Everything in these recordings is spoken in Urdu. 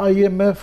IMF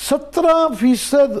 17%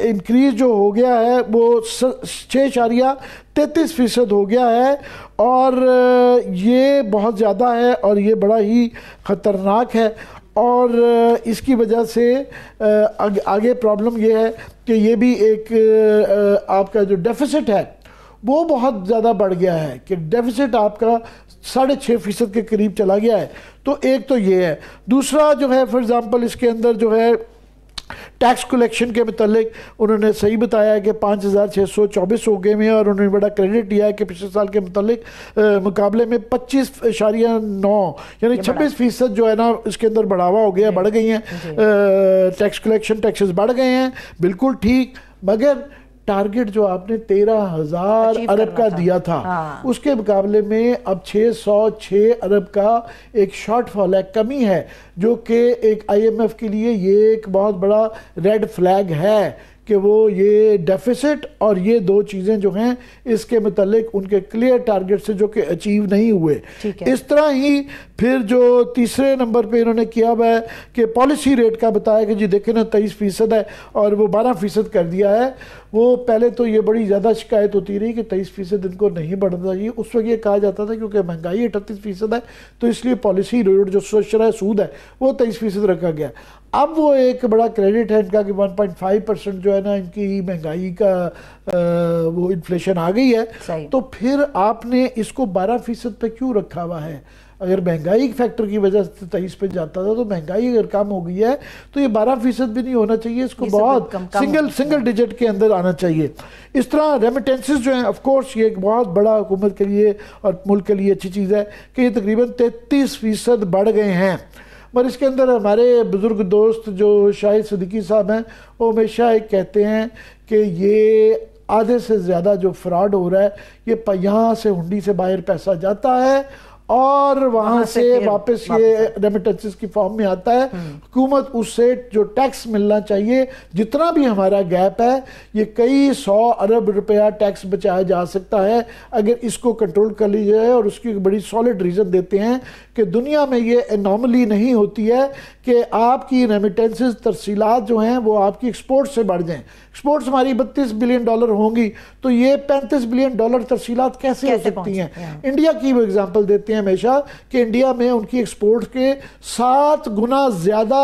انکریز جو ہو گیا ہے وہ 6.33% ہو گیا ہے، اور یہ بہت زیادہ ہے اور یہ بڑا ہی خطرناک ہے، اور اس کی وجہ سے آگے پرابلم یہ ہے کہ یہ بھی ایک آپ کا جو ڈیفیسٹ ہے وہ بہت زیادہ بڑھ گیا ہے، کہ ڈیفیسٹ آپ کا 6.5% کے قریب چلا گیا ہے۔ تو ایک تو یہ ہے، دوسرا جو ہے فار ایگزامپل اس کے اندر جو ہے ٹیکس کلیکشن کے متعلق انہوں نے صحیح بتایا ہے کہ 5,624 ہو گئے ہیں، اور انہوں نے بڑا کریڈٹ دیا ہے کہ پچھلے سال کے متعلق مقابلے میں 25.9 یعنی 26% جو ہے نا اس کے اندر بڑھاوا ہو گیا، بڑھ گئی ہیں ٹیکس کلیکشن، ٹیکسز بڑھ گئے ہیں، بالکل ٹھیک، مگر ٹارگٹ جو آپ نے 13,000 ارب کا دیا تھا اس کے مقابلے میں اب 606 ارب کا ایک شارٹ فال ہے، کمی ہے، جو کہ ایک آئی ایم ایف کے لیے یہ ایک بہت بڑا ریڈ فلیگ ہے کہ وہ یہ ڈیفیسٹ اور یہ دو چیزیں جو ہیں اس کے متعلق ان کے کلیئر ٹارگٹ سے جو کہ اچیو نہیں ہوئے۔ اس طرح ہی پھر جو تیسرے نمبر پہ انہوں نے کیا ہوا ہے کہ پالیسی ریٹ کا بتایا کہ جی دیکھیں نا 23% ہے اور وہ 12% کر دیا ہے۔ وہ پہلے تو یہ بڑی زیادہ شکایت ہوتی رہی کہ 23% ان کو نہیں بڑھنا چاہیے، اس وقت یہ کہا جاتا تھا کیونکہ مہنگائی 38% ہے تو اس لیے پالیسی ریٹ جو شرح سود ہے وہ 23% رکھا گیا۔ اب وہ ایک بڑا کریڈٹ ہے ان کا کہ 1.5% جو ہے نا ان کی مہنگائی کا وہ انفلیشن آ گئی ہے، تو پھر آپ نے اس کو 12% پہ کیوں رکھا ہوا ہے؟ اگر مہنگائی فیکٹر کی وجہ سے 23 پہ جاتا تھا تو مہنگائی اگر کم ہو گئی ہے تو یہ 12% بھی نہیں ہونا چاہیے، اس کو بہت سنگل ڈیجٹ کے اندر آنا چاہیے۔ اس طرح ریمیٹنسز جو ہیں آف کورس یہ ایک بہت بڑا حکومت کے لیے اور ملک کے لیے اچھی چیز ہے کہ یہ تقریباً 33% بڑھ گئے ہیں، مگر اس کے اندر ہمارے بزرگ دوست جو شاہد صدیقی صاحب ہیں وہ ہمیشہ ایک کہتے ہیں کہ یہ آدھے سے زیادہ جو فراڈ ہو رہا ہے یہ یہاں سے ہنڈی سے باہر پیسہ جاتا ہے اور وہاں سے واپس یہ ریمیٹنسز کی فارم میں آتا ہے۔ حکومت اس سے جو ٹیکس ملنا چاہیے جتنا بھی ہمارا گیپ ہے یہ کئی 100 ارب روپیہ ٹیکس بچایا جا سکتا ہے اگر اس کو کنٹرول کر لی جائے، اور اس کی بڑی سالڈ ریزن دیتے ہیں کہ دنیا میں یہ انوملی نہیں ہوتی ہے کہ آپ کی ریمیٹنسز ترسیلات جو ہیں وہ آپ کی ایکسپورٹ سے بڑھ جائیں۔ ایکسپورٹس ہماری $32 بلین ہوں گی تو یہ $35 بلین ترسیلات کیسے ہو سکتی ہیں؟ انڈیا کی وہ اگزامپل دیتے ہیں ہمیشہ کہ انڈیا میں ان کی ایکسپورٹ کے 7 گنا زیادہ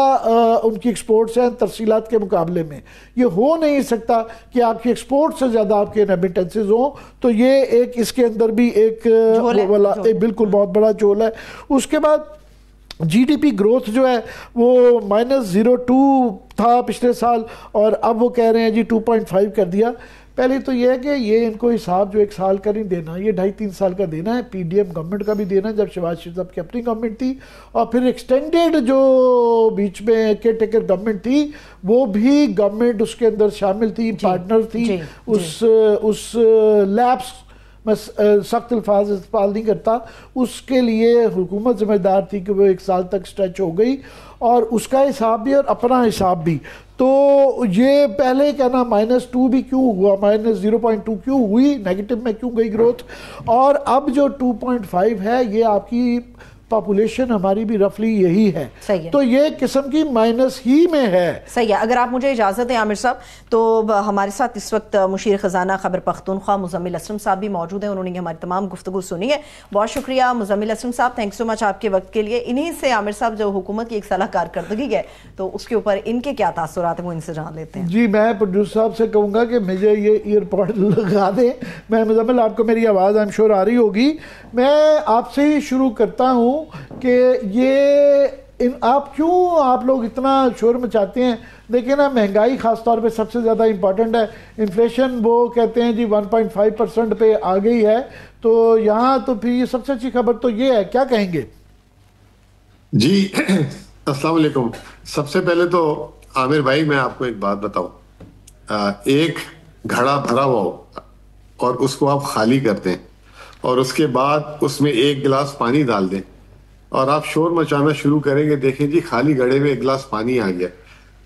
ان کی ایکسپورٹس ہیں ترسیلات کے مقابلے میں۔ یہ ہو نہیں سکتا کہ آپ کی ایکسپورٹ سے زیادہ آپ کے ریمیٹنسز ہوں، تو یہ ایک اس کے اندر بھی ایک بالکل بہت بڑا جھول ہے۔ اس کے بعد جی ڈی پی گروتھ جو ہے وہ -0.2 تھا پچھلے سال اور اب وہ کہہ رہے ہیں جی 2.5 کر دیا۔ پہلے تو یہ ہے کہ یہ ان کو حساب جو 1 سال کا نہیں دینا، یہ 2.5-3 سال کا دینا ہے۔ پی ڈی ایم گورنمنٹ کا بھی دینا جب شہباز شریف صاحب کی اپنی گورنمنٹ تھی، اور پھر ایکسٹینڈیڈ جو بیچ میں کیئر ٹیکر گورنمنٹ تھی وہ بھی گورنمنٹ اس کے اندر شامل تھی، پارٹنر تھی۔ اس لیپس میں سخت الفاظ استعمال نہیں کرتا، اس کے لیے حکومت ذمہ دار تھی کہ وہ 1 سال تک سٹریچ ہو گئی، اور اس کا حساب بھی اور اپنا حساب بھی۔ تو یہ پہلے کہنا -2 بھی کیوں ہوا، -0.2 کیوں ہوئی، نیگیٹو میں کیوں گئی گروتھ، اور اب جو 2.5 ہے یہ آپ کی پاپولیشن ہماری بھی رفلی یہی ہے، تو یہ قسم کی مائنس ہی میں ہے۔ صحیح ہے۔ اگر آپ مجھے اجازت ہیں عامر صاحب تو ہمارے ساتھ اس وقت مشیر خزانہ خیبر پختونخوا مزمل اسلم صاحب بھی موجود ہیں، انہوں نے ہماری تمام گفتگو سنی ہے۔ بہت شکریہ مزمل اسلم صاحب، تھینک سو مچ آپ کے وقت کے لیے۔ انہی سے عامر صاحب جو حکومت کی 1 سالہ کارکردگی ہے تو اس کے اوپر ان کے کیا تاثرات ہیں وہ ان سے جان لیتے ہیں۔ جی میں پروڈیوسر صاحب سے کہوں گا کہ مجھے یہ ایئر پوڈ لگا دیں، میں مزمل آپ کو میری آواز I'm sure آ رہی ہوگی۔ میں آپ سے ہی شروع کرتا ہوں کہ یہ آپ لوگ اتنا شور مچاتے ہیں؟ دیکھیں نا مہنگائی خاص طور پہ سب سے زیادہ امپورٹنٹ ہے، انفلیشن وہ کہتے ہیں جی 1.5% پہ آ گئی ہے، تو یہاں تو پھر یہ سب سے اچھی خبر تو یہ ہے، کیا کہیں گے؟ جی السلام علیکم۔ سب سے پہلے تو عامر بھائی میں آپ کو ایک بات بتاؤں، ایک گھڑا بھرا ہوا ہو اور اس کو آپ خالی کر دیں اور اس کے بعد اس میں 1 گلاس پانی ڈال دیں اور آپ شور مچانا شروع کریں گے، دیکھیں جی خالی گھڑے میں 1 گلاس پانی آ گیا،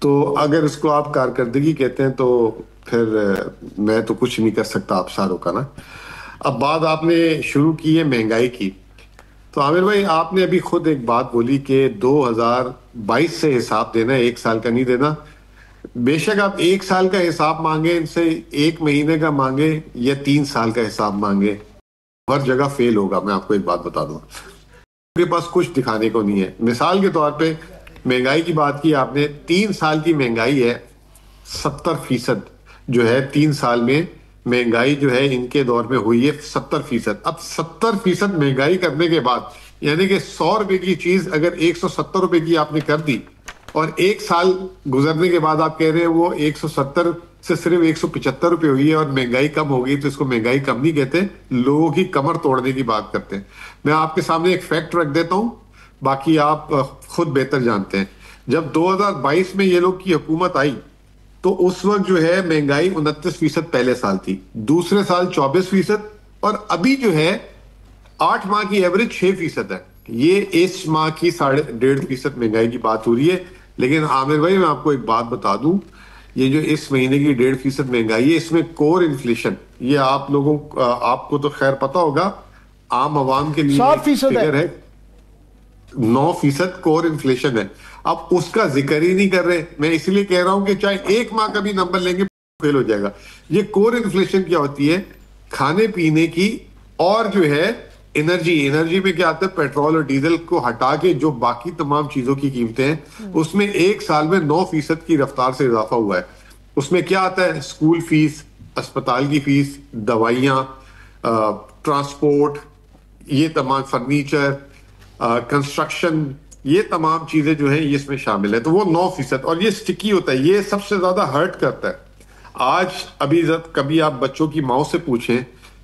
تو اگر اس کو آپ کارکردگی کہتے ہیں تو پھر میں تو کچھ نہیں کر سکتا آپ ساروں کا نا۔ اب بات آپ نے شروع کی ہے مہنگائی کی، تو عامر بھائی آپ نے ابھی خود ایک بات بولی کہ 2022 سے حساب دینا ہے، 1 سال کا نہیں دینا۔ بے شک آپ 1 سال کا حساب مانگے ان سے، 1 مہینے کا مانگے یا 3 سال کا حساب مانگے، ہر جگہ فیل ہوگا. میں آپ کو ایک بات بتا دوں، کے پاس کچھ دکھانے کو نہیں ہے. مثال کے طور پہ مہنگائی کی بات کی آپ نے، 3 سال کی مہنگائی ہے 70% جو ہے 3 سال میں مہنگائی جو ہے ان کے دور میں ہوئی ہے 70%. اب 70% مہنگائی کرنے کے بعد یعنی کہ 100 روپے کی چیز اگر 170 روپے کی آپ نے کر دی اور 1 سال گزرنے کے بعد آپ کہہ رہے ہیں وہ 170 سے صرف 175 روپے ہوئی ہے اور مہنگائی کم ہو گئی، تو اس کو مہنگائی کم نہیں کہتے، لوگوں کی کمر توڑنے کی بات کرتے ہیں. میں آپ کے سامنے ایک فیکٹ رکھ دیتا ہوں، باقی آپ خود بہتر جانتے ہیں. جب 2022 میں یہ لوگ کی حکومت آئی تو اس وقت جو ہے مہنگائی 29% پہلے سال تھی، دوسرے سال 24%، اور ابھی جو ہے 8 ماہ کی ایوریج 6% ہے. یہ اس ماہ کی 1.5% مہنگائی کی بات ہو رہی ہے. لیکن عامر بھائی میں آپ کو ایک بات بتا دوں، یہ جو اس مہینے کی 1.5% مہنگائی ہے اس میں کور انفلیشن، یہ آپ لوگوں آپ کو تو خیر پتا ہوگا، عام عوام کے لیے 7% فگر ہے 9% کور انفلیشن ہے. اب اس کا ذکر ہی نہیں کر رہے. میں اس لیے کہہ رہا ہوں کہ چاہے 1 ماہ کا بھی نمبر لیں گے فیل ہو جائے گا. یہ کور انفلیشن کیا ہوتی ہے؟ کھانے پینے کی اور جو ہے انرجی میں کیا آتا ہے؟ پیٹرول اور ڈیزل کو ہٹا کے جو باقی تمام چیزوں کی قیمتیں ہیں اس میں 1 سال میں 9% کی رفتار سے اضافہ ہوا ہے. اس میں کیا آتا ہے؟ اسکول فیس، اسپتال کی فیس، دوائیاں، ٹرانسپورٹ، یہ تمام فرنیچر، کنسٹرکشن، یہ تمام چیزیں جو ہیں یہ اس میں شامل ہے. تو وہ 9%، اور یہ سٹکی ہوتا ہے، یہ سب سے زیادہ ہرٹ کرتا ہے. آج ابھی کبھی آپ بچوں کی ماؤں سے پوچھیں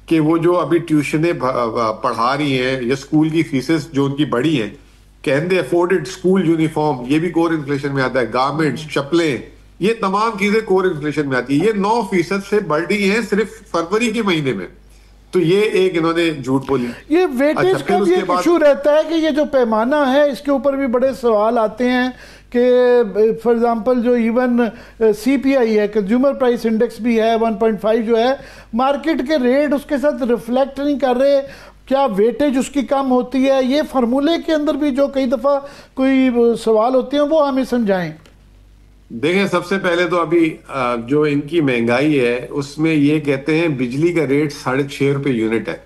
کہ وہ جو ابھی ٹیوشنیں پڑھا رہی ہیں یا اسکول کی فیسز جو ان کی بڑی ہیں، can they afford school uniform, یہ بھی کور انفلیشن میں آتا ہے. گارمنٹس، چپلیں، یہ تمام چیزیں کور انفلیشن میں آتی ہے. یہ 9% سے بڑھ رہی ہیں صرف فروری کے مہینے میں. تو یہ ایک انہوں نے جھوٹ بولی. یہ ویٹیج کا بھی ایک ایشو رہتا ہے کہ یہ جو پیمانہ ہے اس کے اوپر بھی بڑے سوال آتے ہیں کہ فار ایگزامپل جو ایون سی پی آئی ہے، کنزیومر پرائس انڈیکس بھی ہے 1.5 جو ہے، مارکیٹ کے ریٹ اس کے ساتھ ریفلیکٹ نہیں کر رہے. کیا ویٹیج اس کی کم ہوتی ہے؟ یہ فارمولے کے اندر بھی جو کئی دفعہ کوئی سوال ہوتے ہیں وہ ہمیں سمجھائیں. دیکھیں، سب سے پہلے تو ابھی جو ان کی مہنگائی ہے اس میں یہ کہتے ہیں بجلی کا ریٹ 6.5 روپے یونٹ ہے.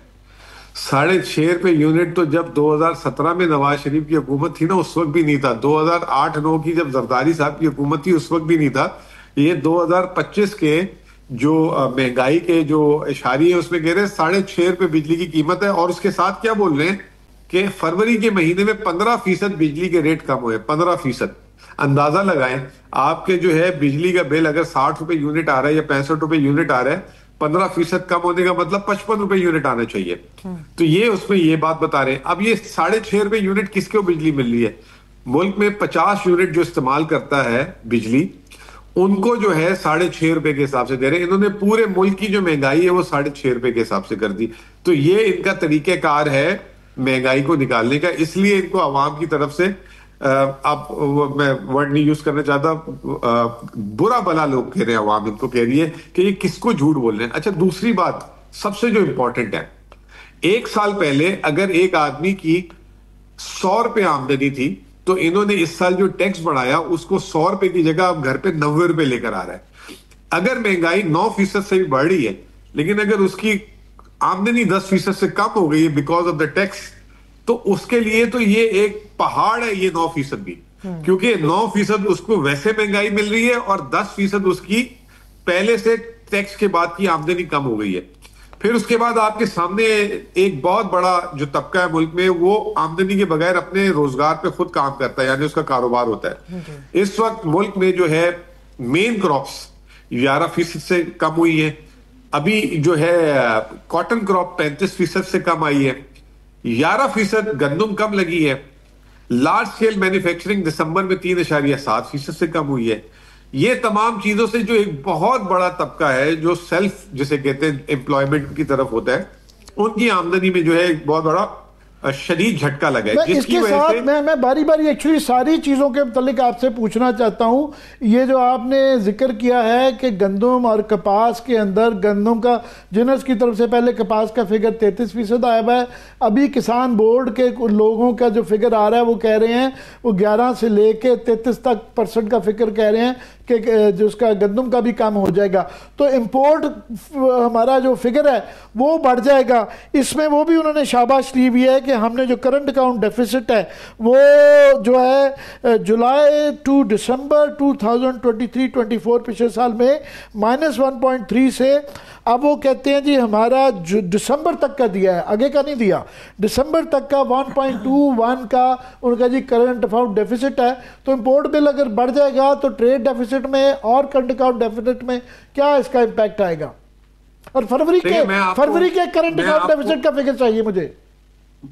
6.5 روپے یونٹ تو جب 2017 میں نواز شریف کی حکومت تھی نا اس وقت بھی نہیں تھا. 2008-9 کی جب زرداری صاحب کی حکومت تھی اس وقت بھی نہیں تھا. یہ 2025 کے جو مہنگائی کے جو اشاریے ہیں اس میں کہہ رہے ہیں 6.5 روپے بجلی کی قیمت ہے. اور اس کے ساتھ کیا بول رہے ہیں کہ فروری کے مہینے میں 15% بجلی کے ریٹ کم ہوئے. 15%. اندازہ لگائیں، آپ کے جو ہے بجلی کا بل اگر 60 روپے یونٹ آ رہا ہے یا 65 روپے یونٹ آ رہا ہے، 15% کم ہونے کا مطلب 55 روپے یونٹ آنا چاہیے. تو یہ اس میں یہ بات بتا رہے ہیں. اب یہ 6.5 روپے یونٹ کس کو بجلی مل رہی ہے؟ ملک میں 50 یونٹ جو استعمال کرتا ہے بجلی، ان کو جو ہے 6.5 روپے کے حساب سے دے رہے ہیں. انہوں نے پورے ملک کی جو مہنگائی ہے وہ 6.5 روپے کے حساب سے کر دی. تو یہ ان کا طریقہ کار ہے مہنگائی کو نکالنے کا. اس لیے ان کو عوام کی طرف سے اب میں ورڈ نہیں یوز کرنا چاہتا، برا بلا لوگ کہہ رہے ہیں، عوام ان کو کہہ رہی ہے کہ یہ کس کو جھوٹ بول رہے ہیں. اچھا، دوسری بات سب سے جو امپورٹنٹ ہے، 1 سال پہلے اگر ایک آدمی کی 100 روپے آمدنی تھی تو انہوں نے اس سال جو ٹیکس بڑھایا اس کو 100 روپے کی جگہ اب گھر پہ 90 روپے لے کر آ رہا ہے. اگر مہنگائی 9% سے بھی بڑھ رہی ہے لیکن اگر اس کی آمدنی 10% سے کم ہو گئی ہے بیکاز آف دا ٹیکس، تو اس کے لیے تو یہ ایک پہاڑ ہے یہ 9% بھی، کیونکہ 9% اس کو ویسے مہنگائی مل رہی ہے اور 10% اس کی پہلے سے ٹیکس کے بعد کی آمدنی کم ہو گئی ہے. پھر اس کے بعد آپ کے سامنے ایک بہت بڑا جو طبقہ ہے ملک میں، وہ آمدنی کے بغیر اپنے روزگار پہ خود کام کرتا ہے، یعنی اس کا کاروبار ہوتا ہے. اس وقت ملک میں جو ہے مین کراپس 11% سے کم ہوئی ہے. ابھی جو ہے کاٹن کراپ 35% سے کم آئی ہے. 11% گندم کم لگی ہے. لارج سکیل مینوفیکچرنگ دسمبر میں 3.7% سے کم ہوئی ہے. یہ تمام چیزوں سے جو ایک بہت بڑا طبقہ ہے جو سیلف جسے کہتے ہیں امپلائمنٹ کی طرف ہوتا ہے، ان کی آمدنی میں جو ہے ایک بہت بڑا شدید جھٹکا لگا ہے، اس کے ساتھ میں باری باری ایکچولی ساری چیزوں کے متعلق آپ سے پوچھنا چاہتا ہوں. یہ جو آپ نے ذکر کیا ہے کہ گندم اور کپاس کے اندر گندم کا جنرس کی طرف سے پہلے کپاس کا فگر 33% آیا ہے، ابھی کسان بورڈ کے لوگوں کا جو فگر آ رہا ہے وہ کہہ رہے ہیں وہ 11 سے لے کے 33% کا فگر کہہ رہے ہیں کہ جو اس کا گندم کا بھی کم ہو جائے گا. تو امپورٹ ہمارا جو فگر ہے وہ بڑھ جائے گا. اس میں وہ بھی انہوں نے شاباش لی ہوئی ہے کہ ہم نے جو کرنٹ اکاؤنٹ ڈیفیسٹ ہے وہ جو ہے جولائی ٹو دسمبر 2023-24 پچھلے سال میں -1.3 سے اب وہ کہتے ہیں جی ہمارا دسمبر تک کا دیا ہے، آگے کا نہیں دیا، دسمبر تک کا 1.21 کا ان کا جی کرنٹ اکاؤنٹ ڈیفیسٹ ہے. تو امپورٹ بل اگر بڑھ جائے گا تو ٹریڈ ڈیفیسٹ میں اور کرنٹ اکاؤنٹ ڈیفیسٹ میں کیا اس کا امپیکٹ آئے گا؟ اور فروری کے کرنٹ اکاؤنٹ ڈیفیسٹ کا فگر چاہیے مجھے.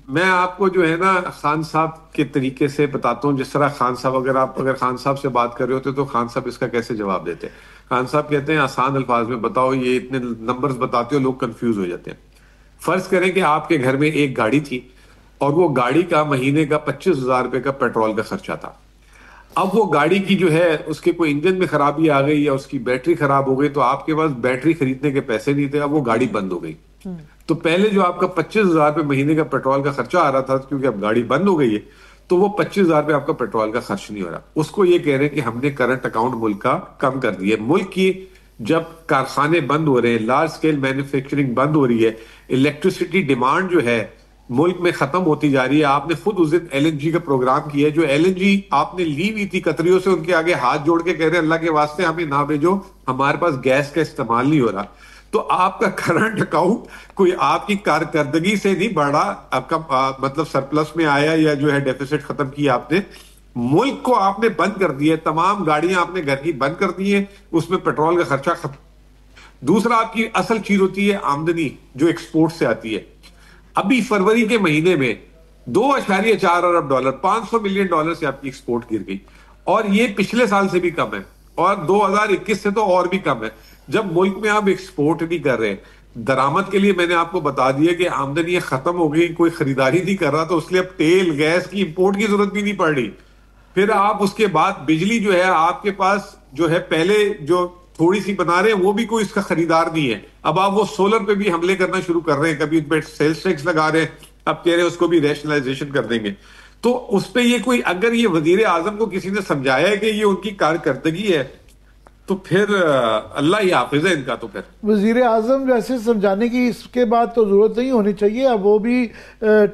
میں آپ کو جو ہے نا خان صاحب کے طریقے سے بتاتا ہوں، جس طرح خان صاحب اگر خان صاحب سے بات کر رہے ہوتے تو خان صاحب اس کا کیسے جواب دیتے. خان صاحب کہتے ہیں آسان الفاظ میں بتاؤ، یہ اتنے نمبرز بتاتے ہو لوگ کنفیوز ہو جاتے ہیں. فرض کریں کہ آپ کے گھر میں ایک گاڑی تھی اور وہ گاڑی کا مہینے کا 25,000 روپے کا پیٹرول کا خرچہ تھا. اب وہ گاڑی کی جو ہے اس کے کوئی انجن میں خرابی آ گئی یا اس کی بیٹری خراب ہو گئی تو آپ کے پاس بیٹری خریدنے کے پیسے نہیں تھے، اب وہ گاڑی بند ہو گئی. تو پہلے جو آپ کا 25,000 روپے مہینے کا پیٹرول کا خرچہ آ رہا تھا کیونکہ اب گاڑی بند ہو گئی ہے تو وہ 25,000 روپے آپ کا پیٹرول کا خرچ نہیں ہو رہا. اس کو یہ کہہ رہے ہیں کہ ہم نے کرنٹ اکاؤنٹ ملک کا کم کر دیا. ملک کی جب کارخانے بند ہو رہے ہیں، لارج سکیل مینوفیکچرنگ بند ہو رہی ہے، الیکٹریسٹی ڈیمانڈ جو ہے ملک میں ختم ہوتی جا رہی ہے. آپ نے خود اس دن LNG کا پروگرام کیا ہے، جو LNG آپ نے لی ہوئی تھی قطریوں سے، ان کے آگے ہاتھ جوڑ کے کہہ رہے ہیں اللہ کے واسطے ہمیں نہ بھیجو، ہمارے پاس گیس کا استعمال نہیں ہو رہا. تو آپ کا کرنٹ اکاؤنٹ کوئی آپ کی کارکردگی سے نہیں بڑھا، آپ کا مطلب سرپلس میں آیا یا جو ہے ڈیفیسٹ ختم کیا آپ نے. ملک کو آپ نے بند کر دیا، تمام گاڑیاں آپ نے گھر کی بند کر دی ہیں، اس میں پیٹرول کا خرچہ ختم. دوسرا آپ کی اصل چیز ہوتی ہے آمدنی جو ایکسپورٹ سے آتی ہے. ابھی فروری کے مہینے میں 2.4 ارب ڈالر، $500 ملین سے آپ کی ایکسپورٹ گر گئی، اور یہ پچھلے سال سے بھی کم ہے اور 2021 سے تو اور بھی کم ہے. جب ملک میں آپ ایکسپورٹ نہیں کر رہے، درآمد کے لیے میں نے آپ کو بتا دیا کہ آمدنی ختم ہو گئی، کوئی خریداری نہیں کر رہا، تو اس لیے اب تیل گیس کی امپورٹ کی ضرورت بھی نہیں پڑ رہی. پھر آپ اس کے بعد بجلی جو ہے آپ کے پاس جو ہے پہلے جو تھوڑی سی بنا رہے ہیں وہ بھی کوئی اس کا خریدار نہیں ہے. اب آپ وہ سولر پہ بھی حملے کرنا شروع کر رہے ہیں، کبھی ان پہ سیلز ٹیکس لگا رہے ہیں، اب کہہ رہے ہیں اس کو بھی ریشنلائزیشن کر دیں گے. تو اس پہ یہ کوئی اگر یہ وزیر اعظم کو کسی نے سمجھایا ہے کہ یہ ان کی کارکردگی ہے تو پھر اللہ ہی حافظ ہے ان کا. تو پھر وزیر اعظم جیسے سمجھانے کی اس کے بعد تو ضرورت نہیں ہونی چاہیے. اب وہ بھی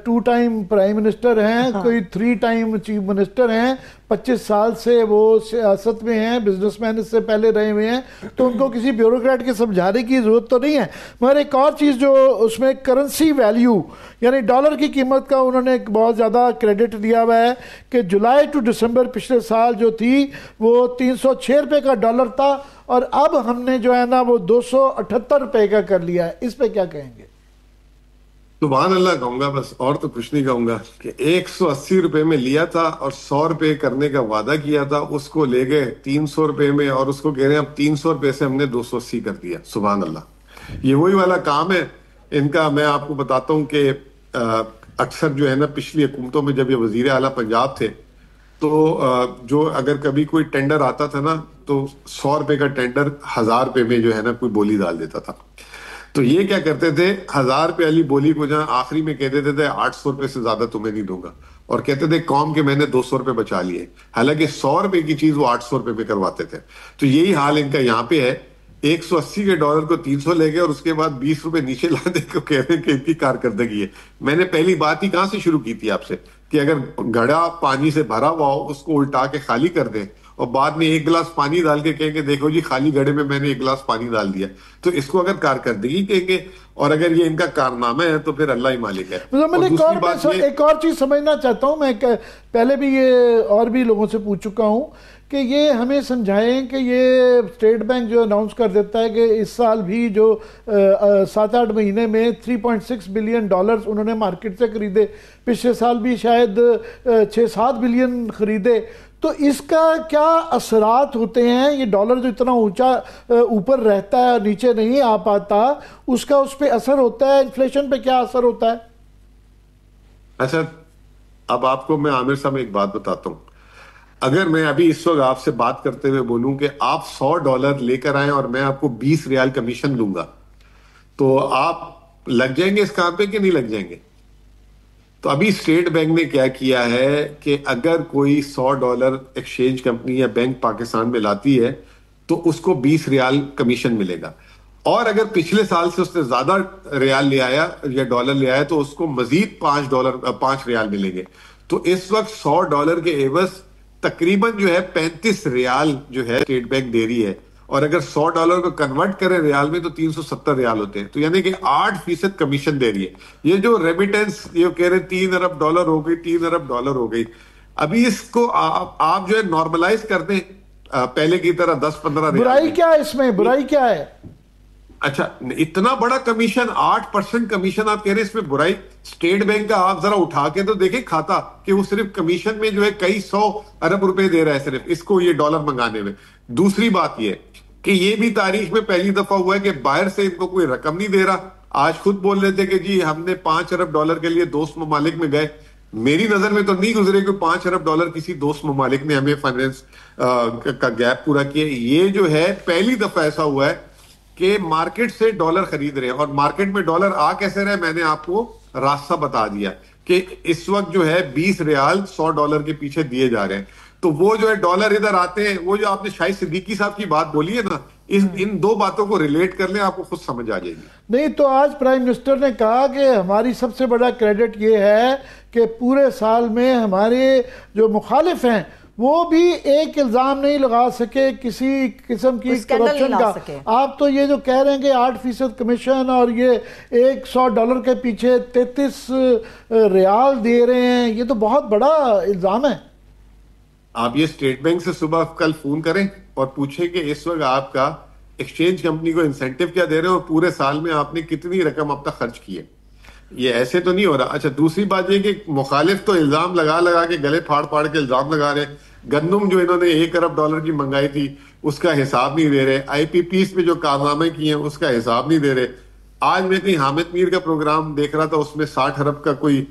2 ٹائم پرائم منسٹر ہیں، کوئی 3 ٹائم چیف منسٹر ہیں، 25 سال سے وہ سیاست میں ہیں، بزنس مین اس سے پہلے رہے ہوئے ہیں، تو ان کو کسی بیوروکریٹ کے سمجھانے کی ضرورت تو نہیں ہے. مگر ایک اور چیز جو اس میں کرنسی ویلیو یعنی ڈالر کی قیمت کا انہوں نے ایک بہت زیادہ کریڈٹ دیا ہوا ہے کہ جولائی ٹو دسمبر پچھلے سال جو تھی وہ 306 روپے کا ڈالر تھا اور اب ہم نے جو ہے نا وہ 278 روپے کا کر لیا ہے. اس پہ کیا کہیں گے؟ سبحان اللہ کہوں گا بس، اور تو کچھ نہیں کہوں گا. کہ 180 روپے میں لیا تھا اور 100 روپے کرنے کا وعدہ کیا تھا، اس کو لے گئے 300 روپے میں اور اس کو کہہ رہے ہیں اب 300 روپے سے ہم نے 280 کر دیا. سبحان اللہ، یہ وہی والا کام ہے ان کا. میں آپ کو بتاتا ہوں کہ اکثر جو ہے نا پچھلی حکومتوں میں جب یہ وزیر اعلیٰ پنجاب تھے تو جو اگر کبھی کوئی ٹینڈر آتا تھا نا تو 100 روپے کا ٹینڈر 1000 روپے میں جو ہے نا کوئی بولی ڈال دیتا تھا. تو یہ کیا کرتے تھے، 1000 روپے والی بولی کو جہاں آخری میں کہہ دیتے تھے 800 روپے سے زیادہ تمہیں نہیں دوں گا، اور کہتے تھے قوم کے میں نے 200 روپے بچا لیے، حالانکہ 100 روپے کی چیز وہ 800 روپے میں کرواتے تھے. تو یہی حال ان کا یہاں پہ ہے. 180 کے ڈالر کو 300 لے گئے اور اس کے بعد 20 روپے نیچے لانے کو کہہ رہے ہیں کہ ان کی کارکردگی ہے. میں نے پہلی بات ہی کہاں سے شروع کی تھی آپ سے کہ اگر گھڑا پانی سے بھرا ہوا ہو اس کو الٹا کے خالی کر دیں اور بعد میں 1 گلاس پانی ڈال کے کہیں گے دیکھو جی خالی گھڑے میں میں نے 1 گلاس پانی ڈال دیا، تو اس کو اگر کارکردگی کہیں گے اور اگر یہ ان کا کارنامہ ہے تو پھر اللہ ہی مالک ہے. ایک اور چیز سمجھنا چاہتا ہوں، میں پہلے بھی یہ اور بھی لوگوں سے پوچھ چکا ہوں کہ یہ ہمیں سمجھائیں کہ یہ اسٹیٹ بینک جو اناؤنس کر دیتا ہے کہ اس سال بھی جو 7-8 مہینے میں 3.6 بلین ڈالرز انہوں نے مارکیٹ سے خریدے، پچھلے سال بھی شاید 6-7 بلین خریدے، تو اس کا کیا اثرات ہوتے ہیں؟ یہ ڈالر جو اتنا اونچا اوپر رہتا ہے نیچے نہیں آ پاتا، اس کا اس پہ اثر ہوتا ہے؟ انفلیشن پہ کیا اثر ہوتا ہے؟ اچھا اب آپ کو میں عامر صاحب ایک بات بتاتا ہوں. اگر میں ابھی اس وقت آپ سے بات کرتے ہوئے بولوں کہ آپ $100 لے کر آئیں اور میں آپ کو 20 ریال کمیشن دوں گا, تو آپ لگ جائیں گے اس کام پہ کہ نہیں لگ جائیں گے؟ تو ابھی اسٹیٹ بینک نے کیا کیا ہے کہ اگر کوئی $100 ایکسچینج کمپنی یا بینک پاکستان میں لاتی ہے تو اس کو 20 ریال کمیشن ملے گا, اور اگر پچھلے سال سے اس نے زیادہ ریال لے آیا یا ڈالر لے آیا تو اس کو مزید $5 ریال ملیں گے. تو اس وقت $100 کے عوض تقریباً جو ہے 35 ریال جو ہے اسٹیٹ بینک دے رہی ہے, اور اگر $100 کو کنورٹ کریں ریال میں تو 370 ریال ہوتے ہیں, تو یعنی کہ 8% کمیشن دے رہی ہے. یہ جو ریمیٹنس یہ کہہ رہے $3 ارب ہو گئی, $3 ارب ہو گئی, ابھی اس کو آپ جو ہے نارملائز کر دیں پہلے کی طرح 10-15 ریال. برائی کیا ہے اس میں, برائی کیا ہے؟ اچھا اتنا بڑا کمیشن 8% کمیشن آپ کہہ رہے ہیں, اس میں برائی؟ اسٹیٹ بینک کا آپ ذرا اٹھا کے تو دیکھیں کھاتا کہ وہ صرف کمیشن میں جو ہے کئی 100 ارب روپے دے رہا ہے صرف اس کو یہ ڈالر منگانے میں. دوسری بات یہ کہ یہ بھی تاریخ میں پہلی دفعہ ہوا ہے کہ باہر سے ان کو کوئی رقم نہیں دے رہا. آج خود بول رہے تھے کہ جی ہم نے $5 ارب کے لیے دوست ممالک میں گئے. میری نظر میں تو نہیں گزرے کہ $5 ارب کسی دوست ممالک نے ہمیں فائنینس کا گیپ پورا کیا. یہ جو ہے پہلی دفعہ ایسا ہوا ہے کہ مارکیٹ سے ڈالر خرید رہے ہیں, اور مارکیٹ میں ڈالر آ کیسے رہے میں نے آپ کو راستہ بتا دیا کہ اس وقت جو ہے 20 ریال $100 کے پیچھے دیے جا رہے ہیں. تو وہ جو ہے ڈالر ادھر آتے ہیں, وہ جو آپ نے شاہد صدیقی صاحب کی بات بولی ہے نا, ان دو باتوں کو ریلیٹ کر لیں آپ کو خود سمجھ آ جائے گی. نہیں تو آج پرائم منسٹر نے کہا کہ ہماری سب سے بڑا کریڈٹ یہ ہے کہ پورے سال میں ہمارے جو مخالف ہیں وہ بھی ایک الزام نہیں لگا سکے کسی قسم کی کرپشن کا. آپ تو یہ جو کہہ رہے ہیں کہ 8% کمیشن اور یہ $100 کے پیچھے 33 ریال دے رہے ہیں, یہ تو بہت بڑا الزام ہے. آپ یہ اسٹیٹ بینک سے صبح کل فون کریں اور پوچھیں کہ اس وقت آپ کا ایکسچینج کمپنی کو انسینٹیو کیا دے رہے ہیں اور پورے سال میں آپ نے کتنی رقم اب تک خرچ کی ہے. یہ ایسے تو نہیں ہو رہا. اچھا دوسری بات یہ کہ مخالف تو الزام لگا کے گلے پھاڑ کے الزام لگا رہے. گندم جو انہوں نے $1 ارب کی منگائی تھی اس کا حساب نہیں دے رہے. آئی پی پیز میں جو کارنامے کیے ہیں اس کا حساب نہیں دے رہے. آج میں کہیں حامد میر کا پروگرام دیکھ رہا تھا, اس میں 60 ارب کا کوئی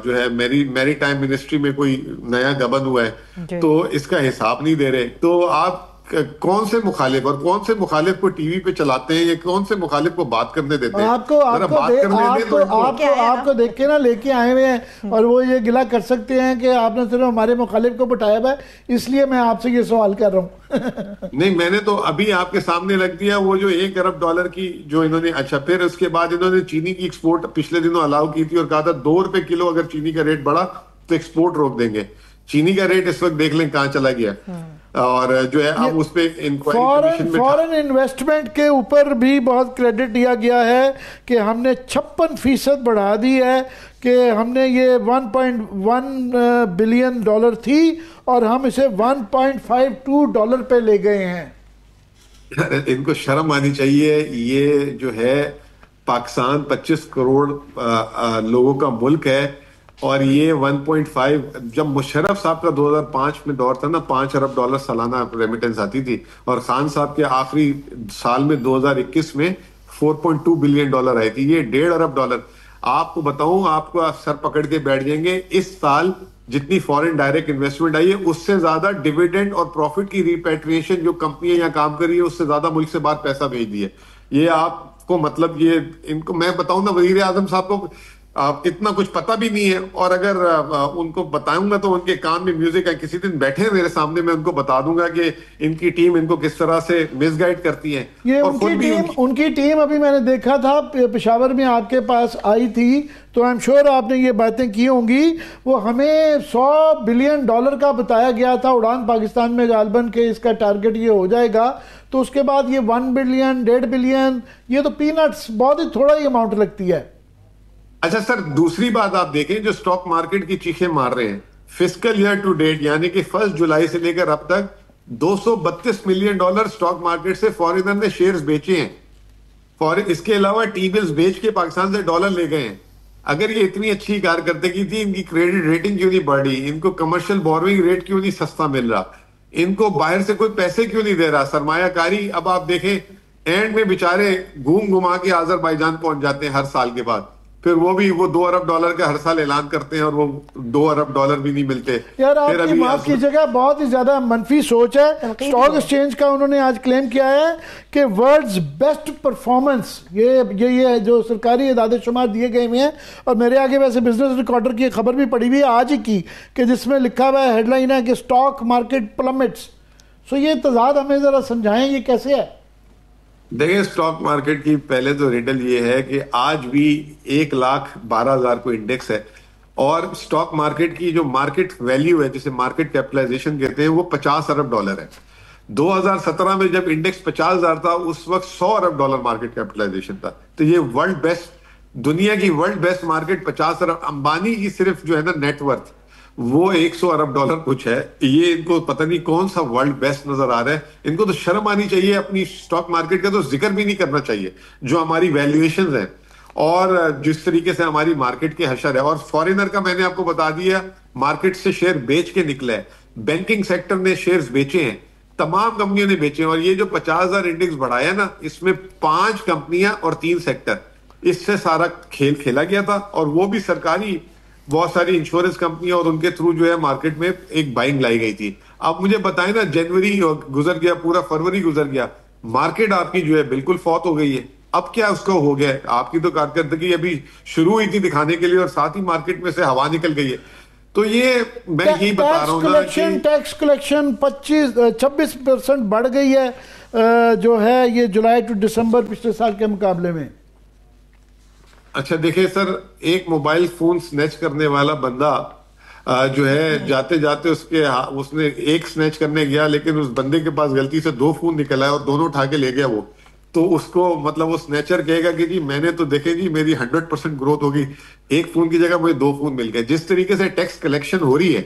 جو ہے میری ٹائم منسٹری میں کوئی نیا گبن ہوا ہے, تو اس کا حساب نہیں دے رہے. تو آپ کون سے مخالف اور کون سے مخالف کو ٹی وی پہ چلاتے ہیں, یا کون سے مخالف کو بات کرنے دیتے ہیں؟ آپ کو دیکھ کے نا لے کے آئے ہوئے ہیں, اور وہ یہ گلہ کر سکتے ہیں کہ آپ نے صرف ہمارے مخالف کو بٹایا ہوا ہے, اس لیے میں آپ سے یہ سوال کر رہا ہوں. نہیں میں نے تو ابھی آپ کے سامنے رکھ دیا وہ جو $1 ارب کی جو انہوں نے. اچھا پھر اس کے بعد انہوں نے چینی کی ایکسپورٹ پچھلے دنوں الاؤ کی تھی اور کہا تھا $2 کلو اگر چینی کا ریٹ بڑھا تو ایکسپورٹ روک دیں گے. چینی کا ریٹ اس وقت دیکھ لیں کہاں چلا گیا, اور جو ہے اب اس پہ فورن انویسٹمنٹ کے اوپر بھی بہت کریڈٹ دیا گیا ہے کہ ہم نے 56% بڑھا دی ہے, کہ ہم نے یہ $1.1 بلین تھی اور ہم اسے $1.52 پہ لے گئے ہیں. ان کو شرم آنی چاہیے. یہ جو ہے پاکستان 25 کروڑ لوگوں کا ملک ہے, اور یہ 1.5 جب مشرف صاحب کا 2005 میں دور تھا نا $5 ارب سالانہ ریمیٹنس آتی تھی, اور خان صاحب کے آخری سال میں 2021 میں $4.2 بلین آئی تھی, یہ $1.5 ارب. آپ کو بتاؤں, آپ کو سر پکڑ کے بیٹھ جائیں گے, اس سال جتنی فورن ڈائریکٹ انویسٹمنٹ آئی ہے اس سے زیادہ ڈیویڈنڈ اور پروفٹ کی ریپیٹریشن جو کمپنیاں یہاں کام کر رہی ہے اس سے زیادہ ملک سے باہر پیسہ بھیج دی ہے. یہ آپ کو مطلب یہ ان کو میں بتاؤں نا, وزیر اعظم صاحب کو اتنا کچھ پتہ بھی نہیں ہے, اور اگر ان کو بتاؤں گا تو ان کے کان میں میوزک ہے. کسی دن بیٹھے میرے سامنے میں ان کو بتا دوں گا کہ ان کی ٹیم ان کو کس طرح سے مس گائیڈ کرتی ہے. یہ ان کی ٹیم ابھی میں نے دیکھا تھا پشاور میں آپ کے پاس آئی تھی, تو I'm sure آپ نے یہ باتیں کی ہوں گی. وہ ہمیں $100 بلین کا بتایا گیا تھا اڑان پاکستان میں غالباً کہ اس کا ٹارگٹ یہ ہو جائے گا, تو اس کے بعد یہ 1 بلین 1.5 بلین, یہ تو پینٹس, بہت ہی تھوڑا ہی اماؤنٹ لگتی ہے. اچھا سر دوسری بات آپ دیکھیں, جو سٹاک مارکیٹ کی چیخیں مار رہے ہیں فسکل ایئر ٹو ڈیٹ, یعنی کہ 1 جولائی سے لے کر اب تک $232 ملین سٹاک مارکیٹ سے فارینر نے شیئرز بیچے ہیں. اس کے علاوہ ٹی بلز بیچ کے پاکستان سے ڈالر لے گئے ہیں. اگر یہ اتنی اچھی کارکردگی تھی, ان کی کریڈٹ ریٹنگ کیوں نہیں بڑھ رہی, ان کو کمرشل بوروئنگ ریٹ کیوں نہیں سستا مل رہا, ان کو باہر سے کوئی پیسے کیوں نہیں دے رہا, سرمایہ کاری. اب آپ دیکھیں اینڈ میں بیچارے گھوم گھما کے آذربائیجان پہنچ جاتے ہیں ہر سال کے بعد. پھر وہ بھی وہ $2 ارب کا ہر سال اعلان کرتے ہیں اور وہ $2 ارب بھی نہیں ملتے. یار آپ کی معاف کیجیے گا بہت ہی زیادہ منفی سوچ ہے. اسٹاک ایکسچینج کا انہوں نے آج کلیم کیا ہے کہ ورلڈز بیسٹ پرفارمنس، یہ جو سرکاری اعداد شمار دیے گئے ہوئے ہیں، اور میرے آگے ویسے بزنس ریکارڈر کی خبر بھی پڑی ہوئی ہے آج ہی کی، کہ جس میں لکھا ہوا ہے ہیڈ لائن ہے کہ اسٹاک مارکیٹ پلمٹس. سو یہ تضاد ہمیں ذرا سمجھائیں یہ کیسے ہے؟ دیکھیں اسٹاک مارکیٹ کی پہلے تو ریڈل یہ ہے کہ آج بھی 1,12,000 کو انڈیکس ہے، اور اسٹاک مارکیٹ کی جو مارکیٹ ویلیو ہے جسے مارکیٹ کیپٹلائزیشن کہتے ہیں وہ $50 ارب ہے. 2017 میں جب انڈیکس 50,000 تھا اس وقت $100 ارب مارکیٹ کیپٹلائزیشن تھا. تو یہ ورلڈ بیسٹ، دنیا کی ورلڈ بیسٹ مارکیٹ 50 ارب. امبانی کی صرف جو ہے نا نیٹ ورتھ وہ $100 ارب کچھ ہے. یہ ان کو پتہ نہیں کون سا ورلڈ بیسٹ نظر آ رہا ہے. ان کو تو شرم آنی چاہیے، اپنی اسٹاک مارکیٹ کا تو ذکر بھی نہیں کرنا چاہیے جو ہماری ویلیویشنز ہیں اور جس طریقے سے ہماری مارکیٹ کے حشر ہے. اور فارینر کا میں نے آپ کو بتا دیا مارکیٹ سے شیئر بیچ کے نکلا ہے. بینکنگ سیکٹر نے شیئرز بیچے ہیں، تمام کمپنیوں نے بیچے ہیں. اور یہ جو 50,000 انڈیکس بڑھایا نا، اس میں 5 کمپنیاں اور 3 سیکٹر، اس سے سارا کھیل کھیلا گیا تھا. اور وہ بھی سرکاری بہت ساری انشورنس کمپنیاں اور ان کے تھرو جو ہے مارکیٹ میں ایک بائنگ لائی گئی تھی. اب مجھے بتائیں نا، جنوری گزر گیا، پورا فروری گزر گیا، مارکیٹ آپ کی جو ہے بالکل فوت ہو گئی ہے. اب کیا اس کو ہو گیا ہے؟ آپ کی تو کارکردگی ابھی شروع ہوئی تھی دکھانے کے لیے اور ساتھ ہی مارکیٹ میں سے ہوا نکل گئی ہے. تو یہ میں یہی بتا رہا ہوں نا کہ ٹیکس کلیکشن 26% بڑھ گئی ہے جو ہے یہ جولائی ٹو دسمبر پچھلے سال کے مقابلے میں. اچھا دیکھیں سر، ایک موبائل فون سنیچ کرنے والا بندہ جو ہے جاتے جاتے اس نے ایک سنیچ کرنے گیا، لیکن اس بندے کے پاس غلطی سے 2 فون نکل آئے اور دونوں اٹھا کے لے گیا وہ. تو اس کو مطلب وہ سنیچر کہے گا کہ جی میں نے تو دیکھیں جی میری 100% گروتھ ہوگی، ایک فون کی جگہ مجھے 2 فون مل گئے. جس طریقے سے ٹیکس کلیکشن ہو رہی ہے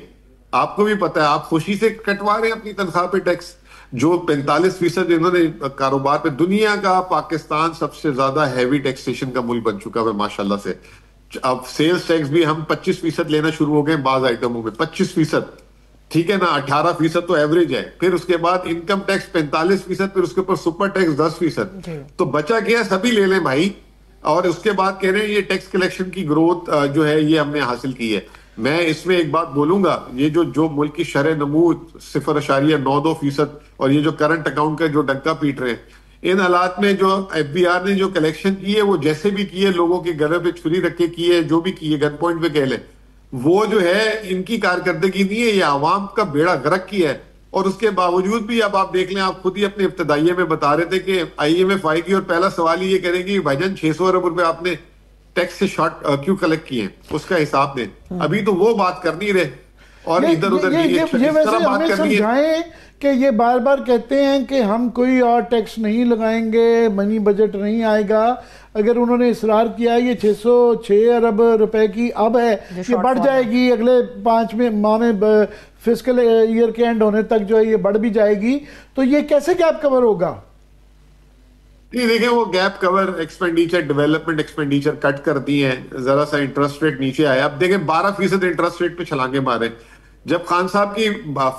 آپ کو بھی پتا ہے، آپ خوشی سے کٹوا رہے ہیں اپنی تنخواہ پہ ٹیکس. جو 45% انہوں نے کاروبار پہ، دنیا کا پاکستان سب سے زیادہ ہیوی ٹیکسیشن کا ملک بن چکا ہے ماشاءاللہ سے. اب سیلز ٹیکس بھی ہم 25% لینا شروع ہو گئے بعض آئٹموں میں، 25%، ٹھیک ہے نا. 18% تو ایوریج ہے. پھر اس کے بعد انکم ٹیکس 45%، پھر اس کے اوپر سپر ٹیکس 10%. تو بچا کیا؟ سبھی لے لیں بھائی. اور اس کے بعد کہہ رہے ہیں یہ ٹیکس کلیکشن کی گروتھ جو ہے یہ ہم نے حاصل کی ہے. میں اس میں ایک بات بولوں گا، یہ جو ملک کی شرح نمو 0.92% اور یہ جو کرنٹ اکاؤنٹ کا جو ڈنکا پیٹ رہے ہیں، ان حالات میں جو FBR نے جو کلیکشن کی ہے وہ جیسے بھی کی ہے، لوگوں کے گلے پہ چھری رکھ کے کی ہے، جو بھی کی ہے، گن پوائنٹ پہ کہہ لیں، وہ جو ہے ان کی کارکردگی نہیں ہے، یہ عوام کا بیڑا غرق کیا ہے. اور اس کے باوجود بھی اب آپ دیکھ لیں، آپ خود ہی اپنے ابتدائیے میں بتا رہے تھے کہ IMF آئے گی اور پہلا سوال ہی یہ کرے گی بھائی جان 600 ارب روپے آپ نے ٹیکس سے شارٹ کیوں کلیکٹ کیے ہیں، اس کا حساب دیں. ابھی تو وہ بات کر نہیں رہے اور ادھر ادھر یہ ویسے ہمیں سمجھائیں کہ یہ بار بار کہتے ہیں کہ ہم کوئی اور ٹیکس نہیں لگائیں گے، منی بجٹ نہیں آئے گا. اگر انہوں نے اصرار کیا یہ 606 ارب روپے کی اب ہے، یہ بڑھ جائے گی اگلے 5 ماہ میں، فسکل ایئر کے اینڈ ہونے تک جو ہے یہ بڑھ بھی جائے گی، تو یہ کیسے گیپ کور ہوگا؟ دیکھیں وہ گیپ کور ایکسپینڈیچر، ڈیولپمنٹ ایکسپینڈیچر کٹ کر دی ہیں، ذرا سا انٹرسٹ ریٹ نیچے آیا. اب دیکھیں 12% انٹرسٹ ریٹ پہ چھلانگے مارے. جب خان صاحب کی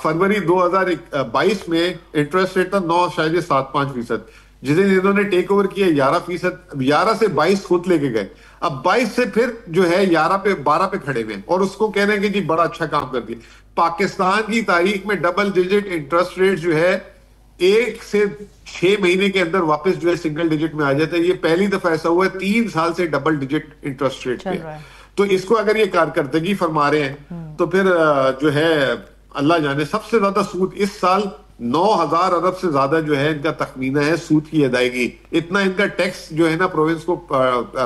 فروری 2022 میں انٹرسٹ ریٹ تھا 9.75%، جس دن انہوں نے ٹیک اوور کیا 11%، 11 سے 22 خود لے کے گئے. اب 22 سے پھر جو ہے 12 پہ کھڑے ہوئے اور اس کو کہہ رہے ہیں کہ جی بڑا اچھا کام کر دیا. پاکستان کی تاریخ میں ڈبل ڈیجٹ انٹرسٹ ریٹ جو ہے 1 سے 6 مہینے کے اندر واپس جو ہے سنگل ڈیجٹ میں آ جاتا ہے. یہ پہلی دفعہ ایسا ہوا ہے 3 سال سے ڈبل ڈیجٹ انٹرسٹ ریٹ پہ. تو اس کو اگر یہ کارکردگی فرما رہے ہیں تو پھر جو ہے اللہ جانے. سب سے زیادہ سود اس سال 9,000 ارب سے زیادہ جو ہے ان کا تخمینہ ہے سود کی ادائیگی. اتنا ان کا ٹیکس جو ہے نا پروونس کو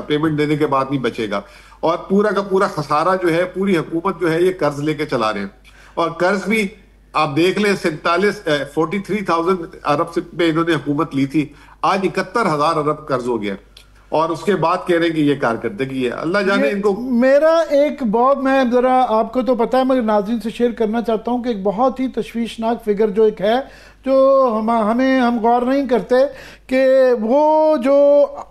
پیمنٹ دینے کے بعد نہیں بچے گا. اور پورا کا پورا خسارہ جو ہے پوری حکومت جو ہے یہ قرض لے کے چلا رہے ہیں. اور قرض بھی آپ دیکھ لیں 43,000 ارب سے پہ انہوں نے حکومت لی تھی، آج 71,000 ارب قرض ہو گیا. اور اس کے بعد کہہ رہے ہیں کہ یہ کارکردگی ہے. اللہ جانے ان کو. میرا ایک بہت، میں ذرا آپ کو تو پتہ ہے مگر ناظرین سے شیئر کرنا چاہتا ہوں کہ ایک بہت ہی تشویشناک فگر جو ایک ہے جو ہم غور نہیں کرتے کہ وہ جو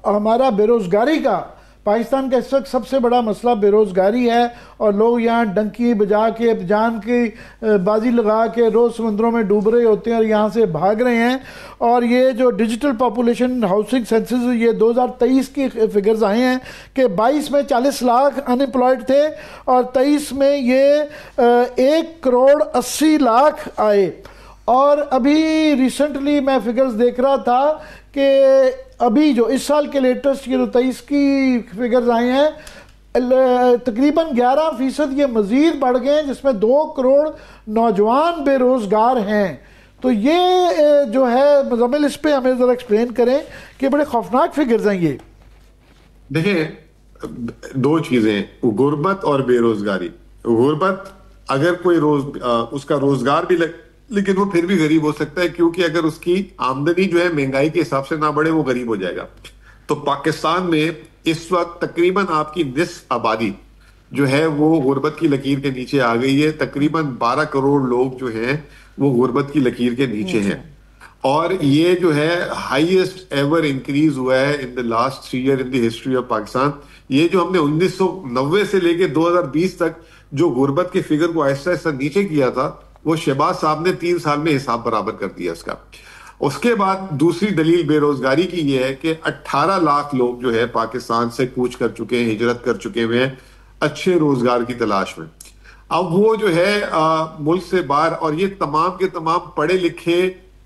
ہمارا بے روزگاری کا پاکستان کا اس وقت سب سے بڑا مسئلہ بے روزگاری ہے، اور لوگ یہاں ڈنکی بجا کے جان کی بازی لگا کے روز سمندروں میں ڈوب رہے ہوتے ہیں اور یہاں سے بھاگ رہے ہیں. اور یہ جو ڈیجیٹل پاپولیشن ہاؤسنگ سینسز، یہ 2023 کی فگرز آئے ہیں کہ 22 میں 40 لاکھ ان امپلائڈ تھے اور 23 میں یہ 1,80,00,000 آئے. اور ابھی ریسنٹلی میں فگرز دیکھ رہا تھا کہ ابھی جو اس سال کے لیٹسٹ یہ 23 کی فگرز آئے ہیں، تقریباً 11% یہ مزید بڑھ گئے ہیں، جس میں 2 کروڑ نوجوان بے روزگار ہیں. تو یہ جو ہے مزمل، اس پہ ہمیں ذرا ایکسپلین کریں کہ بڑے خوفناک فگرز ہیں یہ. دیکھیں 2 چیزیں، غربت اور بے روزگاری. غربت اگر کوئی اس کا روزگار بھی لیکن وہ پھر بھی غریب ہو سکتا ہے، کیونکہ اگر اس کی آمدنی جو ہے مہنگائی کے حساب سے نہ بڑھے وہ غریب ہو جائے گا. تو پاکستان میں اس وقت تقریباً آپ کی نصف آبادی جو ہے وہ غربت کی لکیر کے نیچے آ گئی ہے. تقریباً 12 کروڑ لوگ جو ہیں وہ غربت کی لکیر کے نیچے ہیں، اور یہ جو ہے ہائیسٹ ایور انکریز ہوا ہے ان the last 3 years in the history of Pakistan. یہ جو ہم نے 1990 سے لے کے 2020 تک جو غربت کے فگر کو آہستہ آہستہ نیچے کیا تھا، وہ شہباز صاحب نے 3 سال میں حساب برابر کر دیا اس کا. اس کے بعد دوسری دلیل بے روزگاری کی یہ ہے کہ 18 لاکھ لوگ جو ہے پاکستان سے کوچ کر چکے ہیں، ہجرت کر چکے ہوئے ہیں اچھے روزگار کی تلاش میں. اب وہ جو ہے ملک سے باہر، اور یہ تمام کے تمام پڑھے لکھے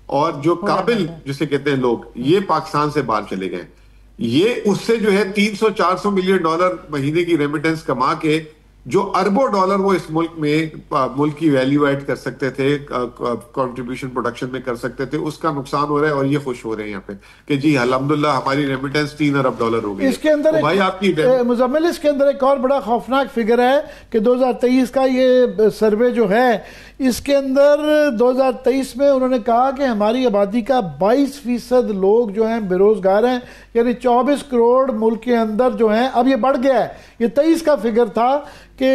اور جو قابل جسے کہتے ہیں لوگ، یہ پاکستان سے باہر چلے گئے. یہ اس سے جو ہے $300-400 ملین مہینے کی ریمیٹنس کما کے جو اربوں ڈالر وہ اس ملک میں ملک کی ویلیو ایڈ کر سکتے تھے، کنٹریبیوشن پروڈکشن میں کر سکتے تھے، اس کا نقصان ہو رہا ہے. اور یہ خوش ہو رہے ہیں یہاں پہ کہ جی الحمدللہ ہماری ریمیٹنس $3 ارب ہو گئی. اس کے اندر بھائی آپ کی مزمل، اس کے اندر ایک اور بڑا خوفناک فگر ہے کہ 2023 کا یہ سروے جو ہے، اس کے اندر 2023 میں انہوں نے کہا کہ ہماری آبادی کا 22% لوگ جو ہیں بے روزگار ہیں، یعنی 24 کروڑ ملک کے اندر جو ہیں. اب یہ بڑھ گیا ہے، یہ 23 کا فگر تھا کہ